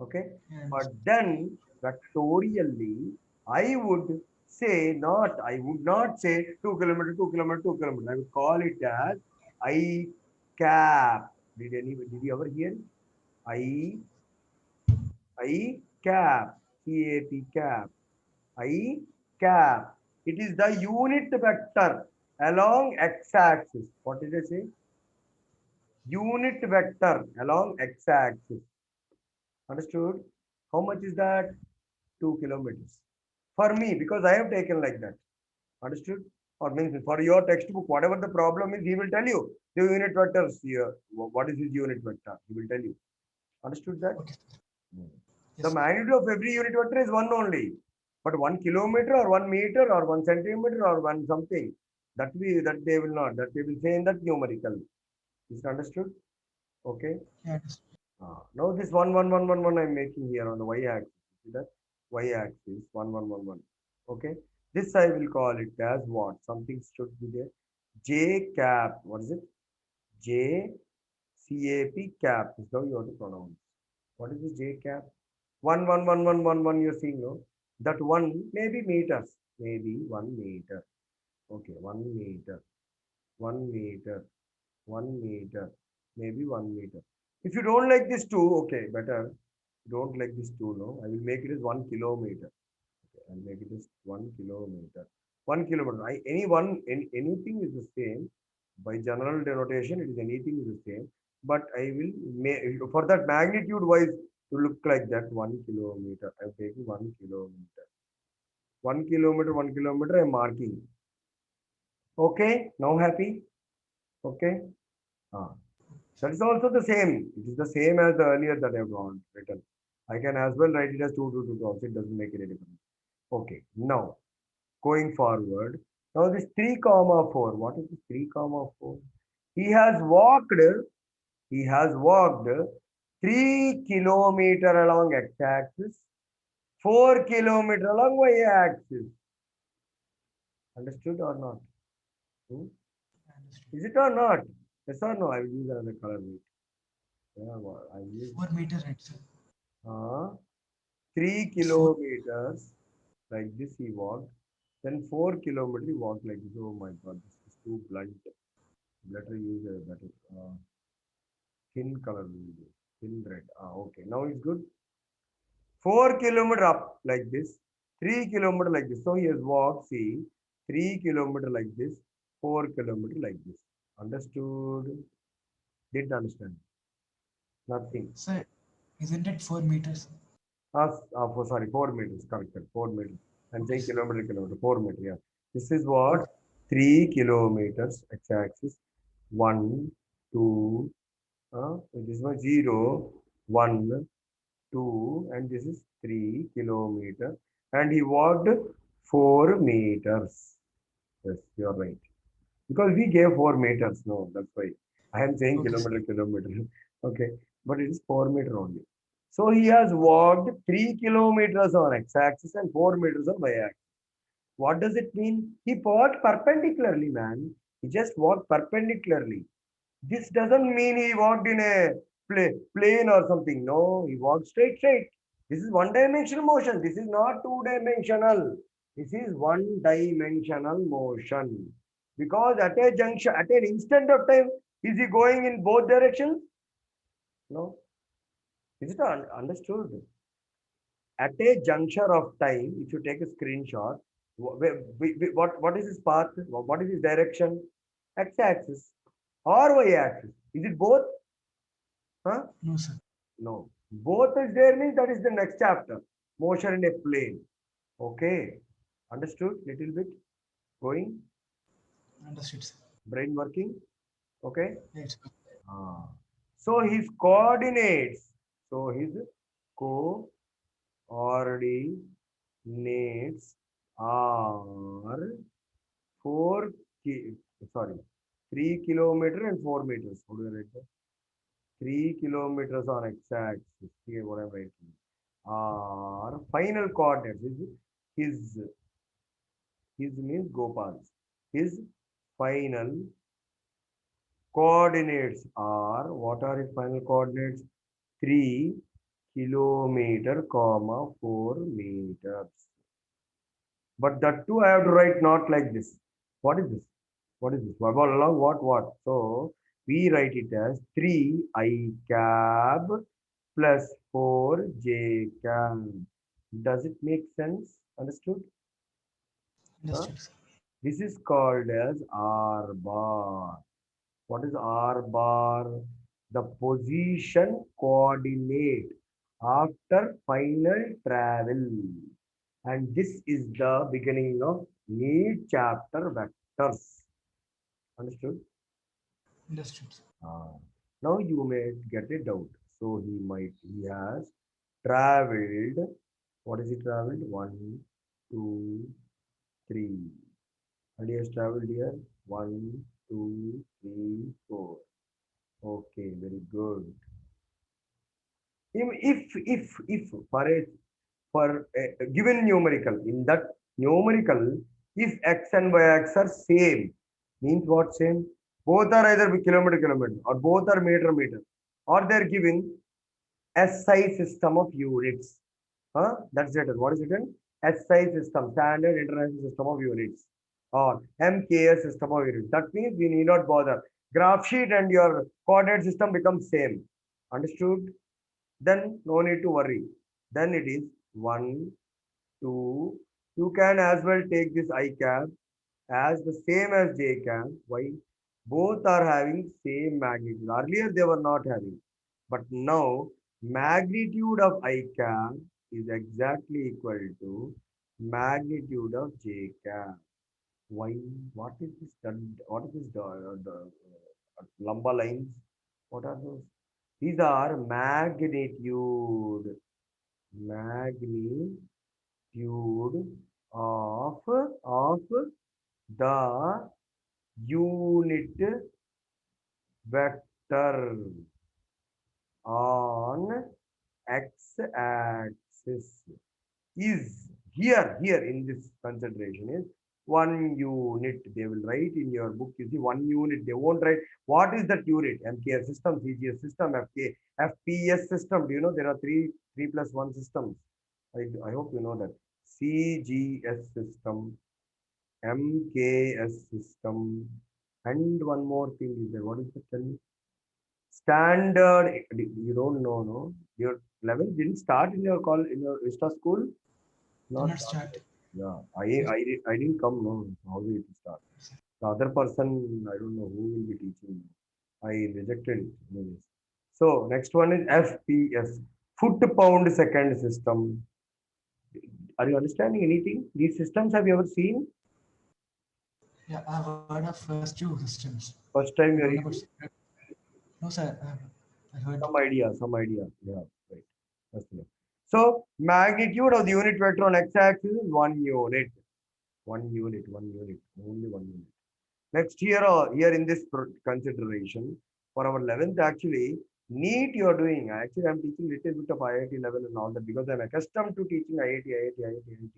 Okay.
Yeah,
But then factorially, I would not say 2 kilometer, 2 kilometer, 2 kilometer. I would call it as I cap. Did you ever hear it? I I cap. CAP cap. I cap. It is the unit vector along x-axis. What did I say? Unit vector along x-axis. Understood? How much is that? 2 kilometers. For me, because I have taken like that. Understood? Or means for your textbook, whatever the problem is, he will tell you. The unit vectors here. What is his unit vector? He will tell you. Understood that?
okay, sir.
The
Yes, sir.
magnitude of every unit vector is one only. But 1 kilometer or 1 meter or 1 centimeter or one something, that they will not. That they will say in that numerical. Is it understood? Okay.
Yeah, it is.
Now this one I'm making here on the y-axis. See that? Y-axis 1111. Okay. This I will call it as what? Something should be there. J cap. What is it? J cap cap is how you have to pronounce. What is this J cap? 1 you're seeing, no? That one may be meters. Maybe 1 meter. Okay, 1 meter. 1 meter. 1 meter. Maybe 1 meter. If you don't like this two, okay, better. Don't like this two, no? I will make it as 1 kilometer. Okay, I'll make it as 1 kilometer. 1 kilometer. Anything is the same. By general denotation, it is anything is the same. but I will for that magnitude wise to look like that 1 kilometer. I'm taking 1 kilometer. 1 kilometer, 1 kilometer. I'm marking. Okay, now happy. Okay. Ah. That is also the same. It is the same as the earlier that I have written. I can as well write it as 2, 2, 2, 2 also. It doesn't make any difference. Okay. Now, going forward. Now, this 3 comma 4. What is this 3 comma 4? He has walked. He has walked 3 kilometer along x-axis, 4 kilometer along y-axis. Understood or not? Hmm?
Understood.
Is it or not? Yes or no? I will use another color. Wait. Yeah, I will use
4 meters, right, sir?
uh, 3
4.
kilometers like this he walked. Then 4 kilometers he walked like this. Oh my God, this is too blunt. Better use a better thin color. Thin red. Ah, okay. Now it's good. 4 kilometer up like this, 3 kilometer like this. So he has walked, see, 3 kilometer like this, 4 kilometer like this. Understood? Didn't understand. Nothing.
Sir, isn't it 4 meters?
Sorry, 4 meters. Correct, correct. 4 meters. I'm
Okay,
saying
sir.
kilometer, kilometer, 4 meter. Yeah. This is what?
Okay.
3 kilometers x-axis. One, two, this was 0, 1, 2, and this is 3 kilometer. And he walked 4 meters. Yes, you are right. Because we gave 4 meters. No, that's why I am saying
Okay, sir.
kilometer, kilometer. Okay, but it is 4 meter only. So he has walked 3 kilometers on x-axis and 4 meters on y-axis. What does it mean? He walked perpendicularly, man. He just walked perpendicularly. This doesn't mean he walked in a plane or something. No, he walked straight. This is one-dimensional motion. This is not two-dimensional. This is one-dimensional motion. Because at a junction, at an instant of time, is he going in both directions? No. Is it understood? At a juncture of time, if you take a screenshot, what is his path? What is his direction? X-axis or y-axis? Is it both? Huh?
No, sir.
No. Both is there means that is the next chapter. Motion in a plane. Okay. Understood? Little bit. Going.
Understood, sir.
Brain working. Okay.
Right, sir.
Ah. So his coordinates. So his coordinates are 4 sorry 3 kilometer and 4 meters. How do I write that? 3 kilometers on x-axis. Here what I'm writing. Are final coordinates. His his means Gopal's. His final coordinates are what are his final coordinates? 3 kilometer, comma 4 meters. But that too I have to write not like this. What is this? What is this? What along what? So we write it as 3 I cab plus 4 J cab. Does it make sense? Understood? Huh?
Understood, sir.
This is called as R bar. What is R bar? The position coordinate after final travel. And this is the beginning of NEET chapter vectors. Understood?
Understood, sir.
Now you may get a doubt. So he has traveled. What is he traveled? 1, 2, 3. And he has traveled here. 1, 2, 3, 4. Okay, very good. If for a given numerical, in that numerical, if x and y axis are same, means what same? Both are either kilometer or both are meter, or they're giving SI system of units. That's written. What is written? SI system, standard international system of units, or MKS system of units. That means we need not bother. Graph sheet and your coordinate system becomes same. Understood? Then no need to worry. Then it is 1, 2. You can as well take this I cap as the same as J cap. Why? Both are having same magnitude. Earlier they were not having, but now magnitude of I cap is exactly equal to magnitude of J cap. Why? What is this? What is this? Lumbar lines? What are those? These are magnitude of the unit vector on x-axis is here in this consideration is 1 unit. They will write in your book, you see, 1 unit. They won't write what is that unit. MKS system, CGS system, FPS system. Do you know there are three plus one systems? I hope you know that. CGS system, MKS system, and one more thing is there. What is the thing? Standard. You don't know, no? Your level didn't start in your call in your Vista school.
Did
Not
not
started.
start.
Yeah,
Yes,
I didn't come. No, how did it start?
sir.
The other person, I don't know who will be teaching. I rejected it. Anyways. So next one is FPS, foot pound second system. Are you understanding anything? These systems have you ever seen?
Yeah, I've heard of first two systems.
First
I
time
don't
you're
know about
reading?
second. No, sir. I heard.
Some idea, some idea. Yeah, right. That's enough. So magnitude of the unit vector on x-axis is 1 unit. 1 unit, 1 unit, only 1 unit. Next year or here in this consideration for our 11th actually NEET you are doing. Actually, I'm teaching little bit of IIT level and all that because I'm accustomed to teaching IIT.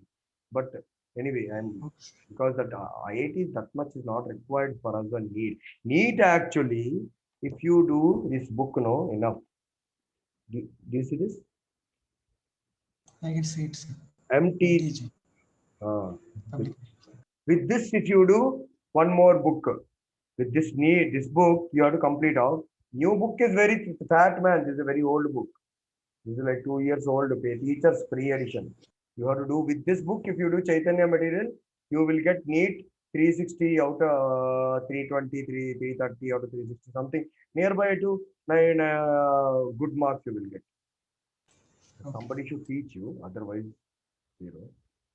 But anyway, I'm
Okay.
because that IIT that much is not required for us on NEET. NEET actually, if you do this book, no enough. Do you see this?
I can see it, sir.
MT.
MTG.
Uh,
Public.
with this, if you do one more book, with this book, you have to complete out. New book is very fat, man. This is a very old book. This is like 2 years old. Pay teachers free edition. You have to do with this book. If you do Chaitanya material, you will get NEET 360 out of 320, 330 out of 360 something nearby to 9 good marks you will get.
Okay.
Somebody should teach you, otherwise zero.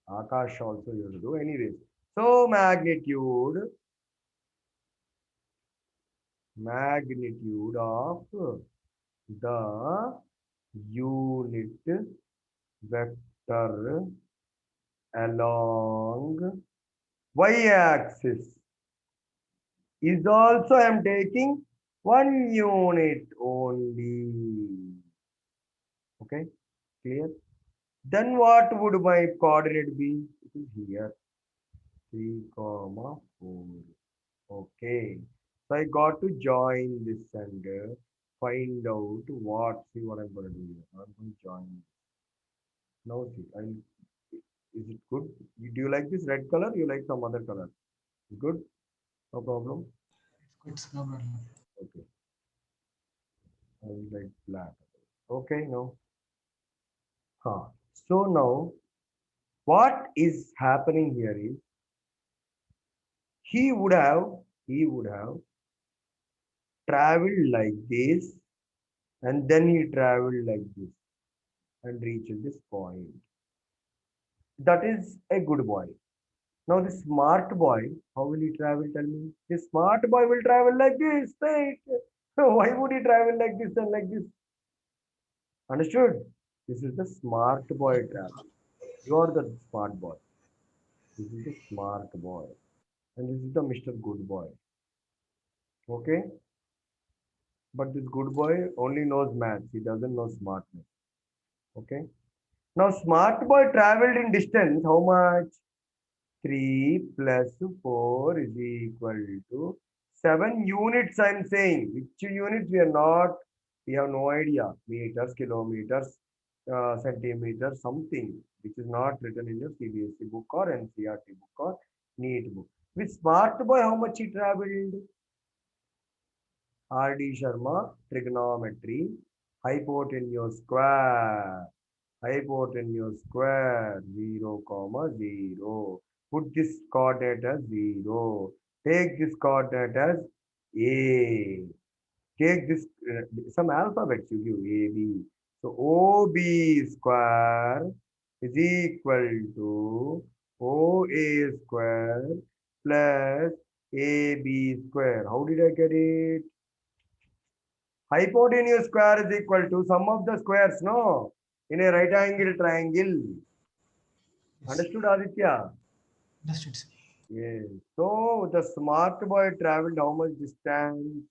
Akash also you have to do anyways. So magnitude of the unit vector along y-axis is also I am taking 1 unit only. Okay, clear? Then what would my coordinate be? It is here 3, comma 4. Okay. So I got to join this and find out what. See what I'm going to do here. I'm going to join. Now see, is it good? Do you like this red color? You like some other color? Good? No problem.
It's good. No problem.
Okay. I will like black. Okay, no. Huh. So now what is happening here is he would have he would have traveled like this and then he traveled like this and reached this point. That is a good boy. Now the smart boy, how will he travel? Tell me. The smart boy will travel like this, right? So why would he travel like this and like this? Understood? This is the smart boy travel. You are the smart boy. This is the smart boy. And this is the Mr. Good Boy. Okay? But this good boy only knows maths. He doesn't know smartness. Okay? Now smart boy traveled in distance. How much? 3 plus 4 is equal to 7 units. I'm saying which units we are not, we have no idea. Meters, kilometers, centimeters, something which is not written in your CBSE book or NCRT book or NEET book. With smart boy, how much he traveled? R.D. Sharma, trigonometry, hypotenuse square. Hypotenuse square 0, comma 0. Put this coordinate as 0. Take this coordinate as A. Take this, some alphabets you give, A, B. So OB square is equal to OA square plus AB square. How did I get it? Hypotenuse square is equal to sum of the squares, no? In a right angle triangle.
Yes.
Understood, Aditya?
Understood, sir.
Yes. So the smart boy traveled how much distance?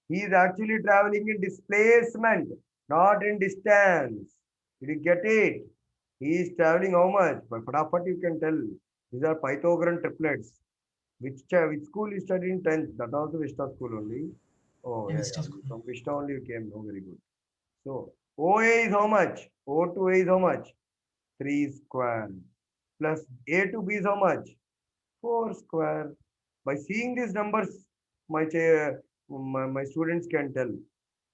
He is actually traveling in displacement, not in distance. Did you get it? He is traveling how much? But Fatafat you can tell. These are Pythagorean triplets. Which school you studied in 10th? That also Vista school only. Oh,
Yeah,
yeah,
Vista
yeah.
School.
From Vista only you came. No, very good. So, OA is how much? O to A is how much? 3 square. Plus A to B is how much? 4 square. By seeing these numbers, my students can tell.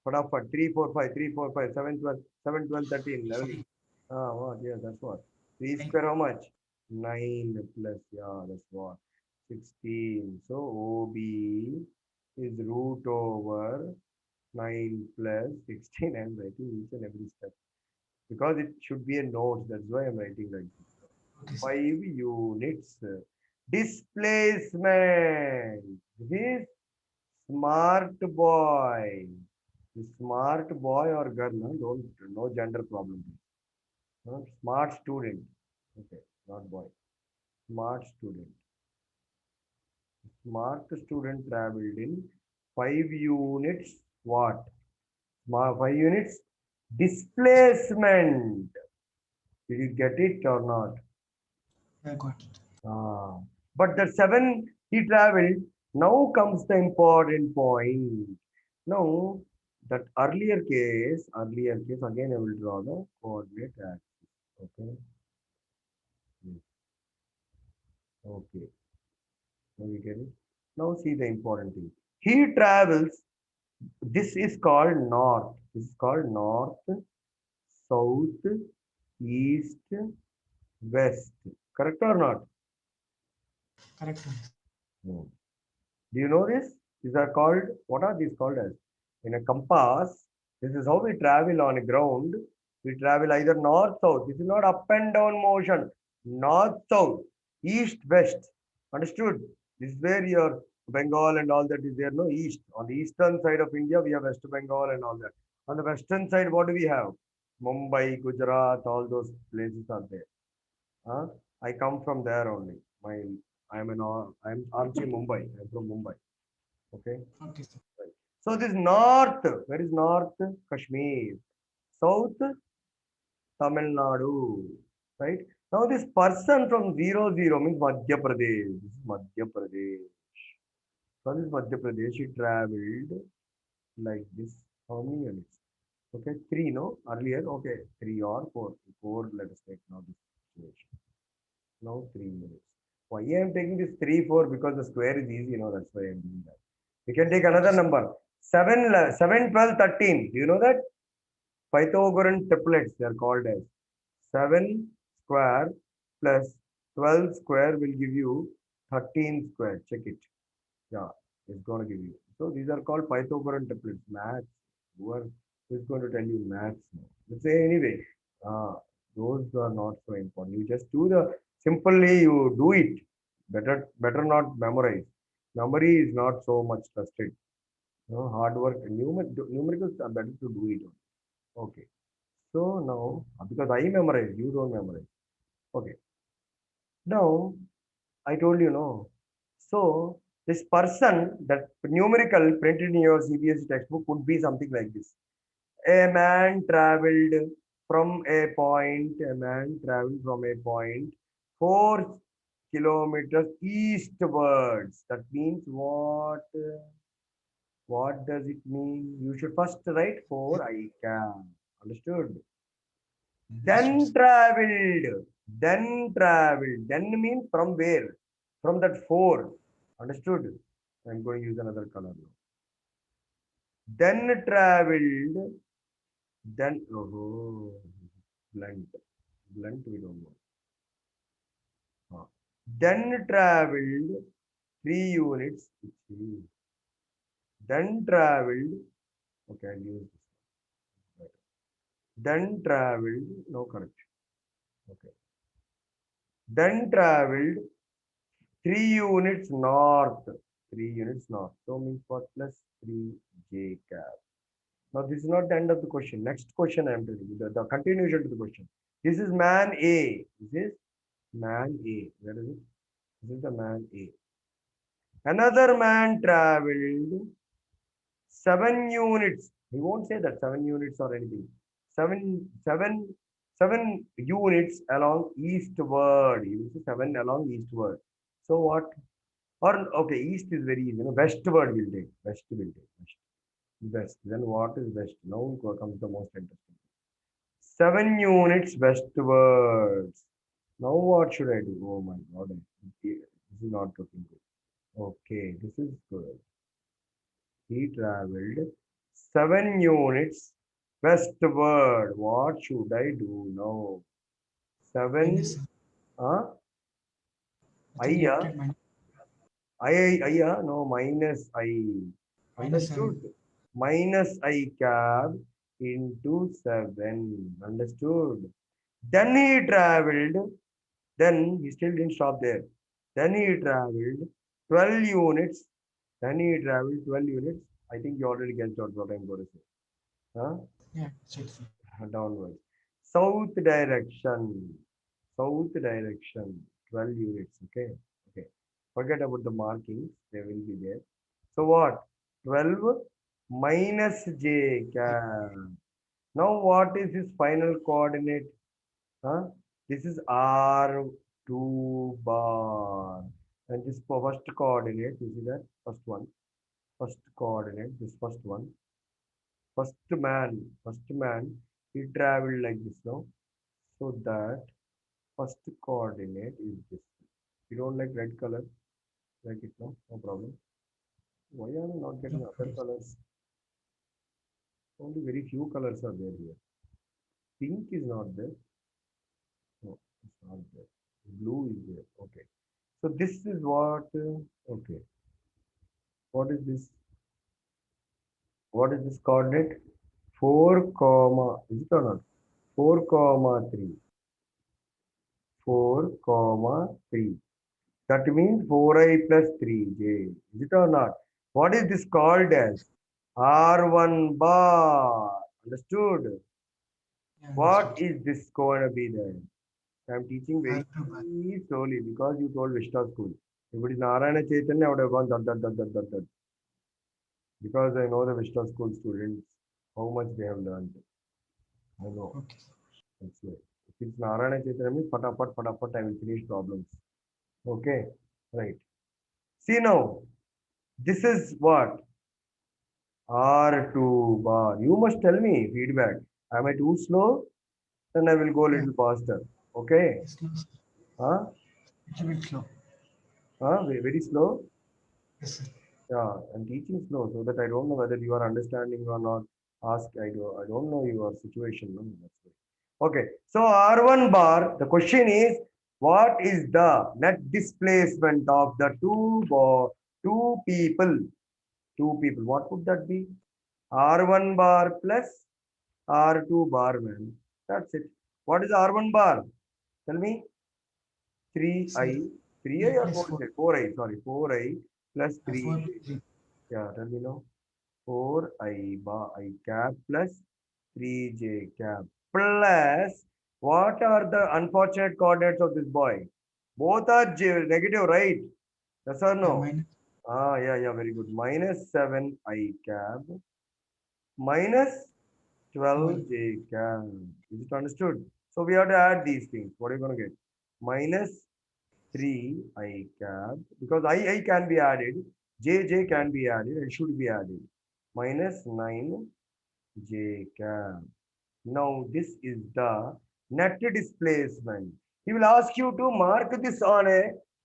Fatapat, 3, 4, 5, 3, 4, 5, 7, 12, 7, 12, 13, 11.
Fine.
Ah, what? Yeah, that's what. 3
Fine.
square, how much? 9 plus, yeah, that's what. 16. So OB is root over 9 plus 16. I'm writing each and every step because it should be a note. That's why I'm writing like this.
Okay, sir.
5 units. Displacement. This smart boy. The smart boy or girl, no, don't, no gender problem. No, smart student. Okay, not boy. Smart student. Smart student traveled in 5 units. What? 5 units displacement. Did you get it or not?
I got it.
Ah, but the 7 he traveled. Now comes the important point. Now, that earlier case, again I will draw the coordinate axis. Okay. Yes. Okay. Now we get it. Now see the important thing. He travels. This is called north. This is called north, south, east, west. Correct or not?
Correct. Only.
No. Do you know this? These are called, what are these called as? In a compass, this is how we travel on a ground. We travel either north, south. This is not up and down motion. North, south, east, west. Understood? This is where your Bengal and all that is there, no east. On the eastern side of India, we have West Bengal and all that. On the western side, what do we have? Mumbai, Gujarat, all those places are there. Huh? I come from there only. I'm Archie Mumbai. I'm from Mumbai. Okay.
Okay, sir.
Right. So this north, where is north? Kashmir. South, Tamil Nadu. Right. Now this person from 00 means Madhya Pradesh. This is Madhya Pradesh. So this Madhya Pradesh, he traveled like this. How many units? Okay, three, no? Earlier, okay, three or four. Four, let us take now this situation. Now 3 minutes. Why I am taking this 3, 4? Because the square is easy, that's why I am doing that. We can take
Okay,
another
sir.
number. 7, 12, 13. Do you know that? Pythagorean triplets, they are called as. 7 square plus 12 square will give you 13 square. Check it. Yeah, it's going to give you. So these are called Pythagorean triplets. Maths. Who is going to tell you maths now? Let's say anyway. Uh, those are not so important. You just do the simply you do it. Better not memorize. Memory is not so much trusted. Hard work. Numericals are better to do it. Okay. So now because I memorize, you don't memorize. Okay. Now I told you no. So this person, that numerical printed in your CBSE textbook would be something like this. A man traveled from a point, a man traveled from a point 4 kilometers eastwards. That means what? What does it mean? You should first write 4 I can. Understood?
Understood,
Then
sir.
traveled. Then traveled. Then means from where? From that 4. Understood? I'm going to use another color now. Then traveled. Then, oh, blunt. Blunt, we don't know. Then traveled 3 units. then traveled, okay, I'll use this one. Then traveled, no correction, okay. Then traveled 3 units north, 3 units north. So means what? Plus 3j cap. Now this is not the end of the question. Next question I am telling you, the continuation to the question. This is man A. This is man A. Where is it? This is the man A. Another man traveled 7 units. He won't say that 7 units or anything. Seven units along eastward. He will say 7 along eastward. So what? Or okay, east is very easy. Westward will take. West will take. West. Then what is west? Now comes the most interesting. 7 units westwards. Now what should I do? Oh my God. This is not looking good. Okay, this is good. He traveled 7 units westward. What should I do now?
Minus,
7, huh?
I think you
I,
did minus,
no, minus I.
minus 7.
Understood? Minus I cab into 7. Understood? Then he traveled, then he still didn't stop there. Then he traveled 12 units. Then he traveled 12 units. I think you already guessed out what I'm going to say. Huh?
Yeah, straight through.
Downwards. South direction. South direction. 12 units. Okay. Okay. Forget about the markings. They will be there. So what? 12 minus j cap. Now what is his final coordinate? Huh? This is R2 bar. And this first coordinate, you see that? First one. First coordinate, this first one. First man, he traveled like this now. So that first coordinate is this. You don't like red color, like it now, no problem. Why are we not getting
No
other
problems.
colors? Only very few colors are there here. Pink is not there. No, it's not there. Blue is there. Okay. So this is what, okay. What is this? What is this coordinate? 4 comma, is it or not? 4 comma 3. 4 comma 3. That means 4i plus 3j. Is it or not? What is this called as? R1 bar. Understood?
Yeah,
What
understood.
is this going to be then? I'm teaching very
R2 bar.
slowly because you told Vishta school. If it is Narayana Chaitanya, I would have gone dot. Because I know the Vishta school students, how much they have learned. I know.
Okay.
That's why. If it's Narayana Chaitanya, means patapat, I will finish problems. Okay, right. See now, this is what? R2 bar. You must tell me feedback. Am I too slow? Then I will go a
Yeah,
little faster. Okay?
it's slow, sir.
Huh?
Little bit slow.
Huh? Very slow?
Yes, sir.
Yeah, I'm teaching slow so that I don't know whether you are understanding or not. Ask, I don't know your situation. No? That's why. Okay, so R1 bar, the question is, what is the net displacement of the two people? Two people, what would that be? R1 bar plus R2 bar, man. That's it. What is R1 bar? Tell me.
Sir,
3i, 3i
3
or
plus 4.
4i? 4i, sorry, 4i plus
4
3.
plus 3.
Yeah, tell me now. 4i bar I cap plus 3j cap plus what are the unfortunate coordinates of this boy? Both are negative, right? Yes or
Yeah,
no?
minus.
Ah, yeah, very good. Minus 7 I cap minus 12
12.
j cap. Is it understood? So we have to add these things. What are you going to get? Minus 3 I cap because I can be added. J can be added. It should be added. Minus 9 j cap. Now this is the net displacement. He will ask you to mark this on a.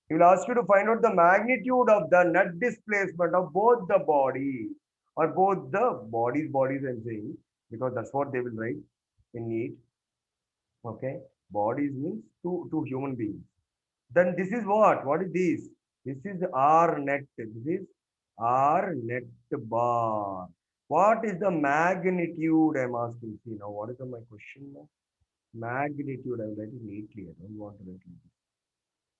He will ask you to find out the magnitude of the net displacement of both the body or both the bodies I'm saying because that's what they will write in it. Okay, bodies means two human beings. Then this is what? What is this? This is R net. This is R net bar. What is the magnitude? I'm asking. See now, what is my question now? Magnitude. I will write it neatly. I don't want to write it.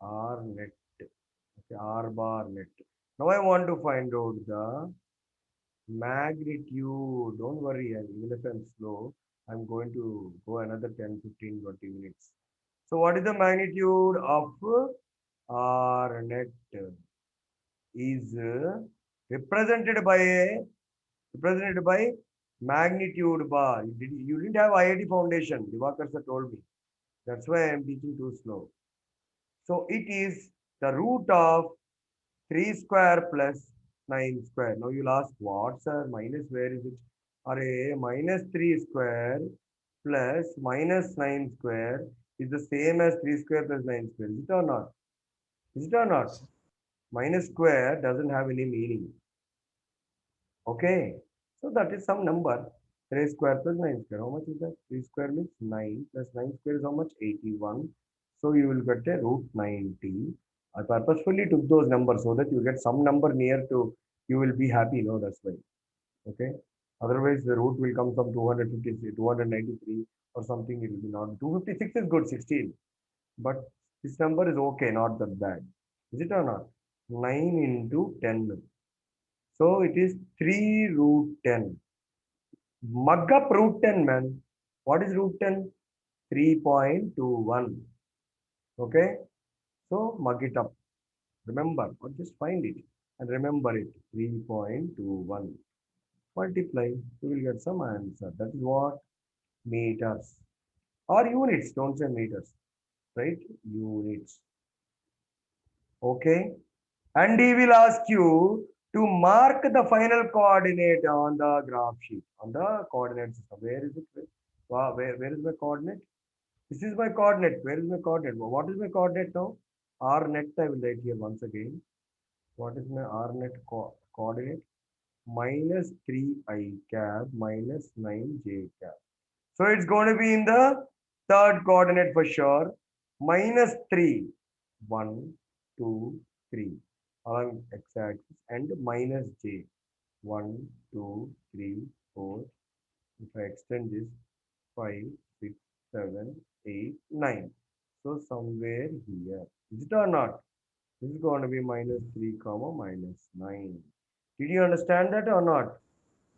R net. Okay, R bar net. Now I want to find out the magnitude. Don't worry, even if I'm slow, I'm going to go another 10, 15, 20 minutes. So what is the magnitude of R net is represented by magnitude bar. You didn't have IIT foundation. Divakar sir told me. That's why I'm teaching too slow. So it is the root of 3 square plus 9 square. Now you'll ask, what sir? Minus where is it? Array, minus 3 square plus minus 9 square is the same as 3 square plus 9 square. Is it or not? Is it or not? Minus square doesn't have any meaning. Okay. So that is some number. 3 square plus 9 square. How much is that? 3 square means 9 plus 9 square is how much? 81. So you will get a root 90. I purposefully took those numbers so that you get some number near to, you will be happy. No, that's why. Okay. Otherwise, the root will come from 253, 293 or something. It will be not. 256 is good, 16. But this number is okay, not that bad. Is it or not? 9 into 10. So it is 3 root 10. Mug up root 10, man. What is root 10? 3.21. Okay. So mug it up. Remember, or just find it and remember it. 3.21. Multiply. You will get some answer. That is what? Meters. Or units. Don't say meters. Right? Units. Okay. And he will ask you to mark the final coordinate on the graph sheet, on the coordinate system. Where is it? Where is my coordinate? This is my coordinate. Where is my coordinate? What is my coordinate now? R net, I will write here once again. What is my R net coordinate? Minus 3I cap minus 9J cap. So it's going to be in the third coordinate for sure. Minus 3. 1, 2, 3 along x-axis and minus j. 1, 2, 3, 4. If I extend this, 5, 6, 7, 8, 9. So somewhere here. Is it or not? This is going to be minus 3 comma minus 9. Did you understand that or not?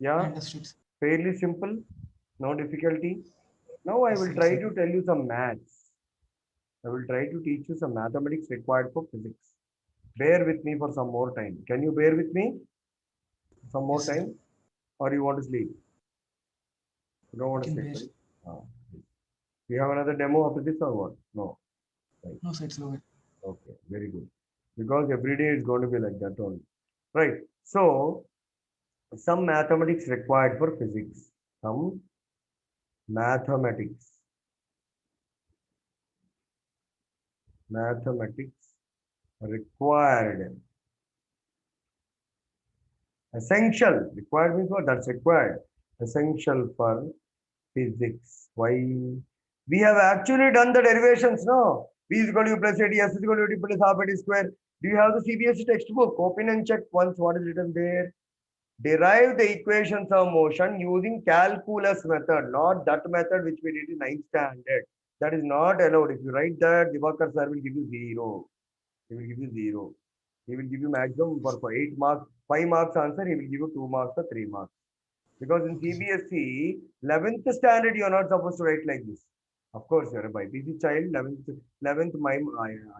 Yeah,
Understood.
fairly simple, no difficulty. Now I
Yes,
will
yes,
try
sir.
to tell you some maths. I will try to teach you some mathematics required for physics. Bear with me for some more time. Can you bear with me some more
Yes, sir.
time? Or you want to sleep? You don't
I
want to
can
sleep,
bear.
right? Ah, you have another demo after this or what? No. Right.
No, sir, it's over.
Okay. Very good. Because every day is going to be like that only. Right. So, some mathematics required for physics. Some mathematics. Mathematics required. Essential. Required means what? That's required. Essential for physics. Why? We have actually done the derivations, no? B is equal to U plus AD, S is equal to AD plus half AD square. Do you have the CBSE textbook? Open and check once what is written there. Derive the equations of motion using calculus method, not that method which we did in 9th standard. That is not allowed. If you write that, Divakar sir will give you 0. He will give you 0. He will give you maximum for 8 marks, 5 marks answer, he will give you 2 marks or 3 marks. Because in
Okay, sir.
CBSE, 11th standard, you are not supposed to write like this. Of course, you are a BPC child, 11th,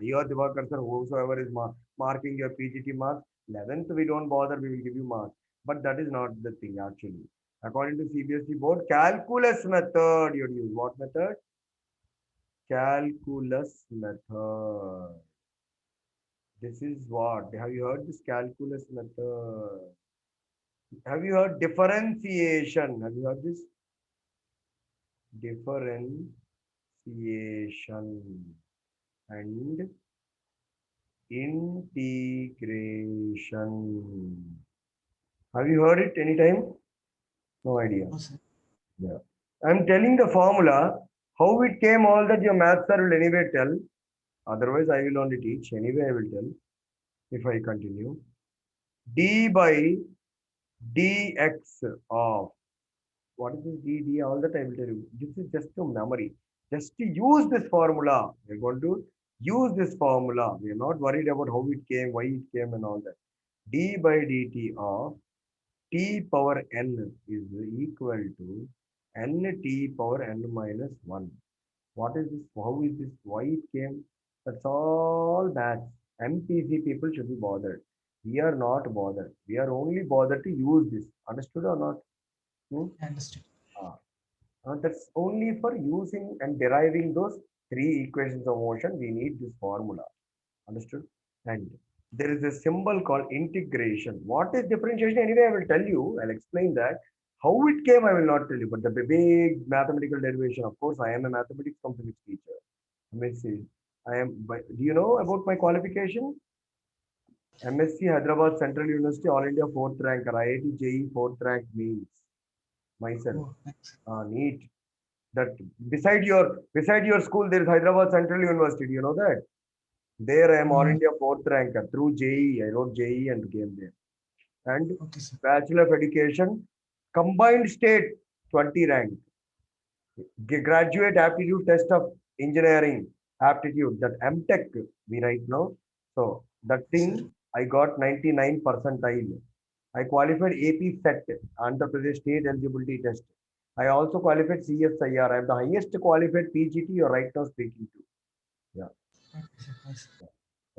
your Divakar sir, whosoever is marking your PGT marks, 11th, we don't bother, we will give you marks. But that is not the thing actually. According to CBSE board, calculus method, you use what method? Calculus method. This is what? Have you heard this calculus method? Have you heard differentiation? Have you heard this? Differentiation and integration. Have you heard it anytime? No idea.
No, sir.
Yeah. I'm telling the formula, how it came, all that your maths sir will anyway tell. Otherwise, I will only teach. Anyway, I will tell if I continue. d by dx of, what is this d all the time? I will tell you. This is just a memory. Just to use this formula. We're going to use this formula. We are not worried about how it came, why it came, and all that. D by dt of t power n is equal to n t power n minus 1. What is this? How is this? Why it came? That's all maths. MPC people should be bothered. We are not bothered. We are only bothered to use this. Understood or not? Hmm?
I understood.
Ah. That's only for using and deriving those three equations of motion. We need this formula. Understood? And there is a symbol called integration. What is differentiation? Anyway, I will tell you. I'll explain that. How it came, I will not tell you. But the big mathematical derivation, of course, I am a mathematics from physics teacher. MSc. I am. Do you know about my qualification? MSc Hyderabad Central University, All India fourth ranker. IIT JEE fourth rank means myself.
Oh, nice.
Neat. That beside your school, there is Hyderabad Central University. Do you know that? There I am All
Mm,
India fourth ranker through JEE. I wrote JEE and came there. And
okay, sir.
Bachelor of Education, combined state 20 rank. Graduate aptitude test of engineering aptitude, that MTech we write now. So that
Sir.
thing I got 99 percentile. I qualified AP set, Andhra Pradesh State Eligibility Test. I also qualified CSIR. I am the highest qualified PGT you're right now speaking to. Yeah.
Okay, sir. Nice.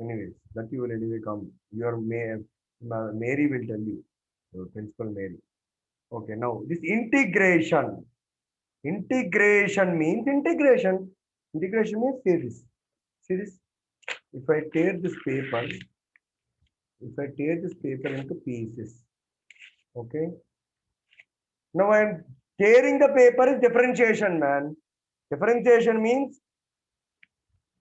Anyways, that you will anyway come. Your Mary will tell you. Your principal Mary. Okay, now this integration. Integration means integration. Integration means see this. See this. If I tear this paper, into pieces, okay. Now I am tearing the paper is differentiation, man. Differentiation means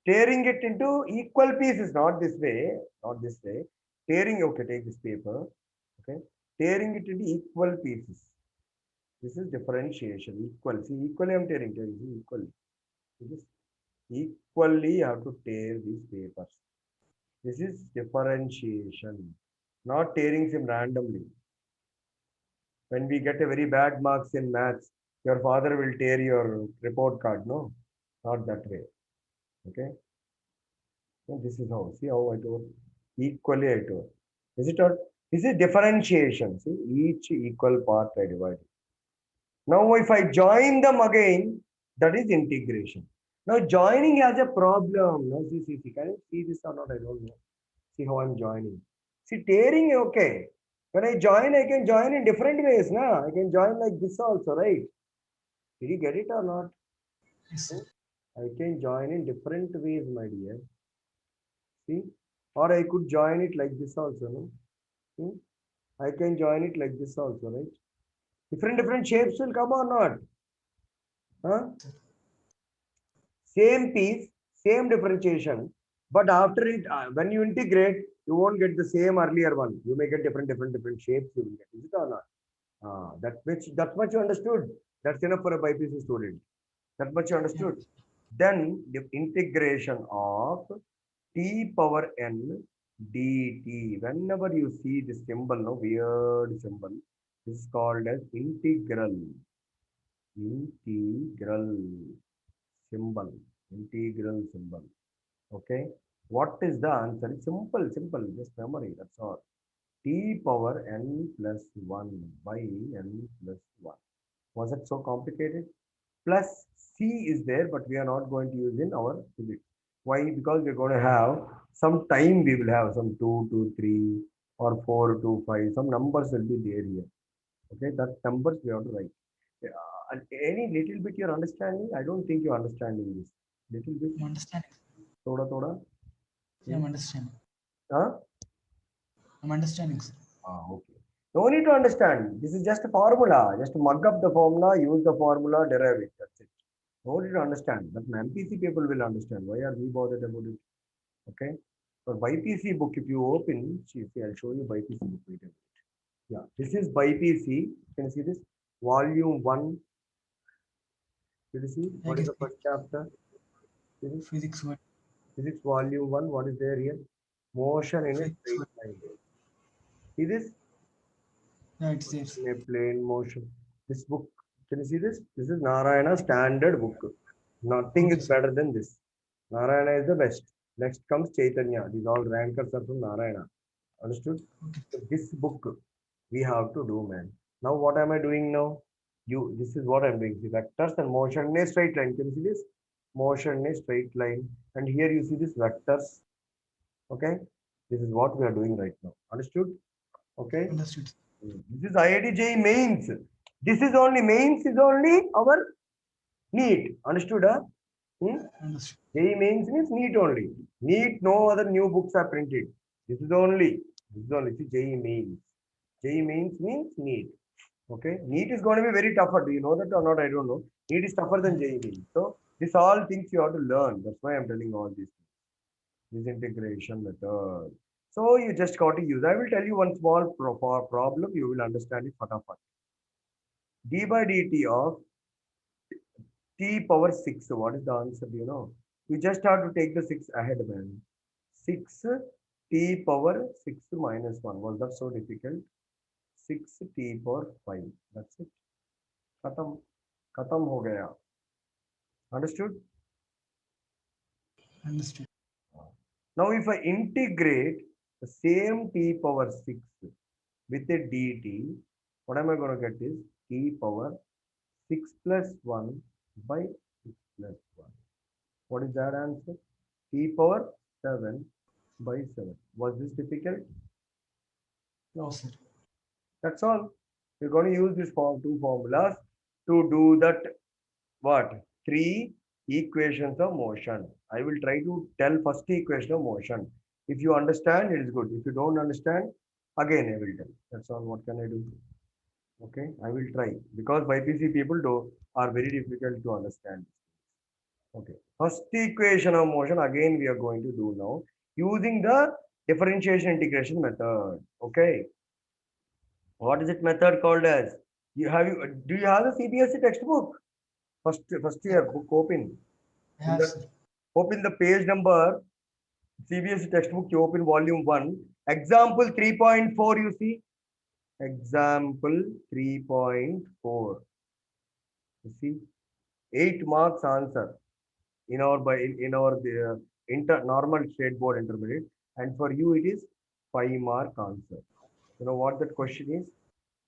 tearing it into equal pieces, not this way, not this way. Tearing, okay, take this paper, okay. Tearing it into equal pieces. This is differentiation. Equal. See, equally I'm tearing. See, equally. See this? Equally, you have to tear these papers. This is differentiation, not tearing them randomly. When we get a very bad marks in maths, your father will tear your report card. No, not that way. Okay. So this is how. See how I told. Equally I told. Is it not? This is differentiation. See, each equal part I divide. Now, if I join them again, that is integration. Now, joining has a problem. No, see. Can you see this or not? I don't know. See how I'm joining. See, tearing, okay. When I join, I can join in different ways. Na? I can join like this also, right? Did you get it or not?
Yes, sir.
I can join in different ways, my dear. See? Or I could join it like this also, no? See? I can join it like this also, right? Different shapes will come or not? Huh? Same piece, same differentiation, but after it, when you integrate, you won't get the same earlier one. You may get different shapes. You will get. Is it or not? That much you understood. That's enough for a BPC student. That much you
Yeah.
understood. Then the integration of t power n dt. Whenever you see this symbol, no weird symbol, this is called as integral. Integral symbol. Integral symbol. Okay. What is the answer? It's simple, just memory. That's all. T power n plus 1 by n plus 1. Was it so complicated? Plus C is there, but we are not going to use in our physics. Why? Because we're going to have some time, we will have some 2 to 3 or 4 to 5. Some numbers will be there here. Okay, that numbers we have to write. And any little bit you're understanding? I don't think you're understanding this. Little bit,
I'm understanding.
thoda.
Yeah, I'm understanding.
Huh?
I'm understanding, sir.
Okay. No need to understand. This is just a formula. Just mug up the formula, use the formula, derive it. That's it. No need to understand. But MPC people will understand. Why are we bothered about it? Okay. For BPC book, if you open, see, I'll show you BPC book. Wait a minute. Yeah, this is BPC. Can you see this? Volume 1. Did you see?
I
What is
guess
the first chapter?
physics one.
Physics volume 1. What is there here? Motion in a
Physics
straight
one.
line. See this?
Yeah, it's there.
In a plane motion. This book, can you see this? This is Narayana standard book. Nothing
Okay,
is
sir.
better than this. Narayana is the best. Next comes Chaitanya. These all rankers are from Narayana. Understood?
Okay.
So this book we have to do, man. Now what am I doing now? This is what I'm doing. The vectors and motion in a straight line. Can you see this? Motion in a straight line. And here you see this vectors. Okay. This is what we are doing right now. Understood? Okay.
Understood.
This is IIT JEE mains. This is only mains is only our NEET. Understood? Huh?
Understood.
JEE mains means NEET only. NEET, no other new books are printed. This is only see, JEE mains. JEE mains means NEET. Okay. NEET is going to be very tougher. Do you know that or not? I don't know. NEET is tougher than JEE mains. So this all things you have to learn. That's why I'm telling all these things. This integration method. So you just got to use. I will tell you one small problem. You will understand it fatafat. D by dt of t power 6. What is the answer? Do you know? You just have to take the 6 ahead, man. 6 t power 6 minus 1. Was that so difficult? 6 t power 5. That's it. Khatam. Khatam ho gaya. Understood?
Understood.
Now if I integrate the same t power 6 with a dt, what am I going to get is t power 6 plus 1 by 6 plus 1. What is that answer? T power 7 by 7. Was this difficult?
No,
No.
sir.
That's all. We're going to use these two formulas to do that what? 3 equations of motion. I will try to tell first equation of motion. If you understand, it is good. If you don't understand, again I will tell. That's all. What can I do? Okay, I will try because BPC people are very difficult to understand. Okay, first equation of motion again we are going to do now using the differentiation integration method. Okay, what is it method called as? Do you have the CBSE textbook? First
Yeah,
year book open. In
yeah,
the
sir.
open the page number CBSE textbook you open volume 1 example 3.4 you see example 3.4 you see 8 marks answer in our normal state board intermediate, and for you it is 5 mark answer. You know what that question is?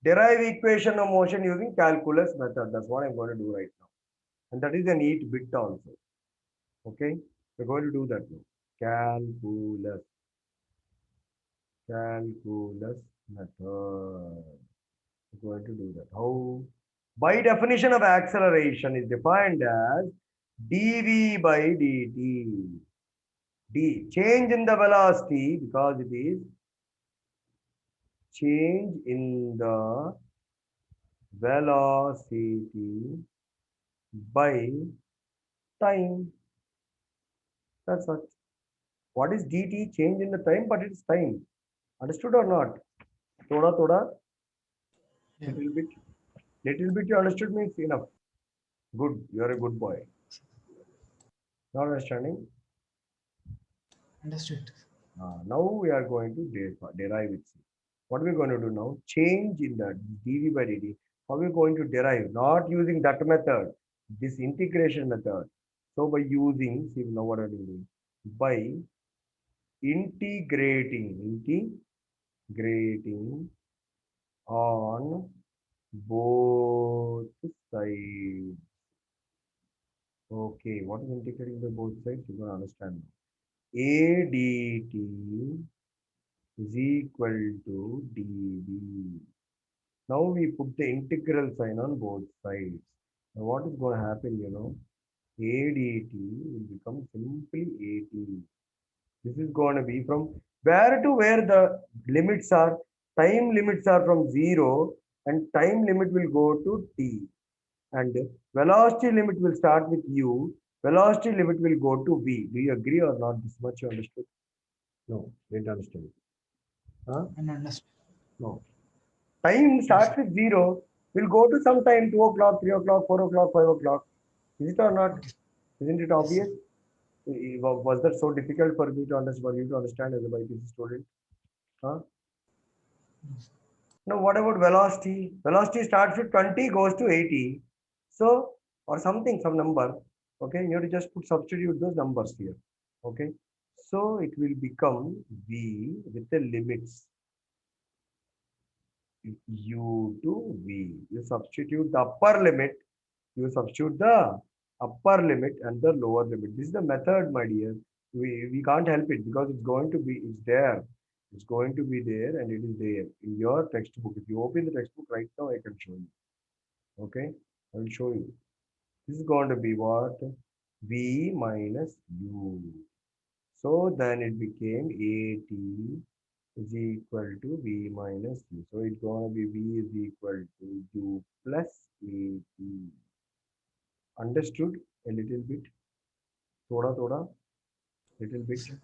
Derive equation of motion using calculus method. That's what I'm going to do right now, and that is a neat bit also. Okay, we're going to do that now. Calculus method. We're going to do that. How? By definition of acceleration is defined as dv by dt. D, change in the velocity because it is change in the velocity by time. That's what. What is dt? Change in the time, but it's time. Understood or not? Thoda thoda,
Yeah,
little bit. Little bit you understood means enough. Good. You are a good boy. Not understanding?
understood.
Now we are going to derive it. What are we going to do now? Change in the dv by dt. How are we going to derive? Not using that method, this integration method. So by using, see now what are we doing? By integrating on both sides. Okay, what is integrating by both sides? You can understand. A dt is equal to dv. Now we put the integral sign on both sides. Now what is going to happen, you know? ADT will become simply AT. This is going to be from where to where the limits are. Time limits are from 0 and time limit will go to t. And velocity limit will start with u. Velocity limit will go to v. Do you agree or not? This much you understood? No, didn't understand. Huh?
And understood.
No. Time
No,
starts
sir.
with 0. We'll go to some time 2 o'clock, 3 o'clock, 4 o'clock, 5 o'clock. Is it or not?
Okay.
Isn't it
Yes, sir.
obvious? Was that so difficult for me to understand, for you to understand as a BPC student? Huh? Now, what about velocity? Velocity starts with 20, goes to 80. So, or something, some number. Okay, you have to just put substitute those numbers here. Okay, so it will become v with the limits u to v. You substitute the upper limit, you substitute the upper limit and the lower limit. This is the method, my dear. We can't help it because it's going to be, it's there. It's going to be there and it is there in your textbook. If you open the textbook right now, I can show you. Okay, I will show you. This is going to be what? V minus u. So then it became AT is equal to V minus U. So it's going to be V is equal to U plus AT. Understood a little bit? Thoda, little bit.
Sir,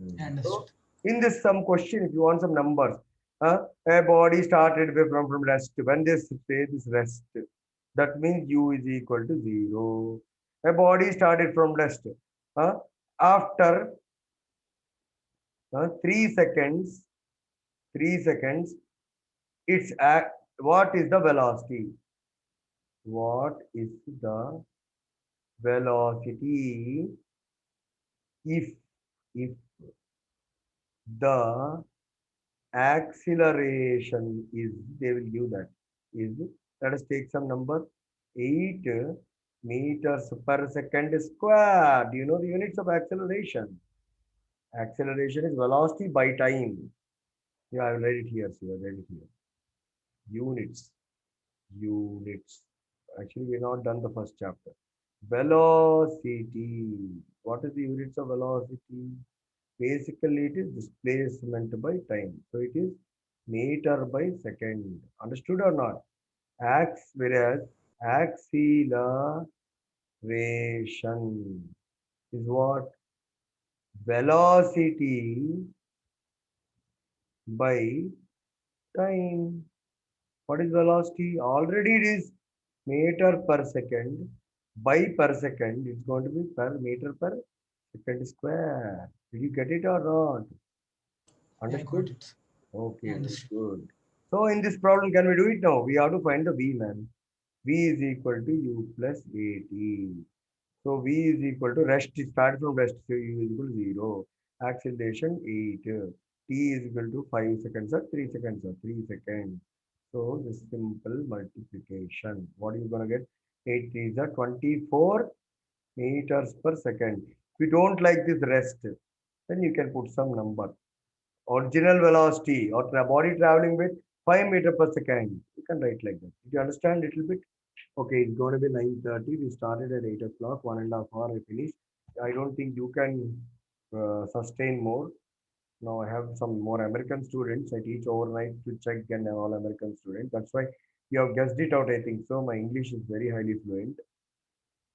I
So
understood.
in this some question, if you want some numbers, a body started from rest. When they say this rest, that means U is equal to 0. A body started from rest. After 3 seconds, 3 seconds, it's at what is the velocity? What is the velocity if if the acceleration is, they will give that is, let us take some number, 8 meters per second square. Do you know the units of acceleration? Acceleration is velocity by time. Yeah, I will write it here. So I will write it here. Units. Actually, we have not done the first chapter. Velocity. What is the units of velocity? Basically, it is displacement by time. So it is meter by second. Understood or not? Whereas acceleration is what? Velocity by time. What is velocity? Already it is meter per second by per second. It's going to be per meter per second square. Did you get it or not?
Yeah, I got
Understood?
it. I
Okay,
understood.
good. So in this problem, can we do it now? We have to find the V, man. V is equal to U plus AT. So V is equal to rest. Start from rest. So U is equal to 0. Acceleration 8. T is equal to 5 seconds or 3 seconds or 3 seconds. So the simple multiplication. What are you going to get? 8 is 24 meters per second. If you don't like this rest, then you can put some number. Original velocity or body traveling with 5 meter per second. You can write like that. Did you understand a little bit? Okay, it's going to be 9:30. We started at 8 o'clock, 1.5 hour I finished. I don't think you can sustain more. Now I have some more American students. I teach overnight to check and all American students. That's why you have guessed it out, I think. So my English is very highly fluent.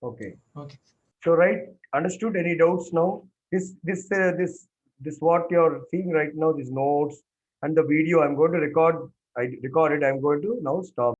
Okay.
Okay.
So right, understood? Any doubts now? This what you're seeing right now, these notes and the video I'm going to record. I record it. I'm going to now stop.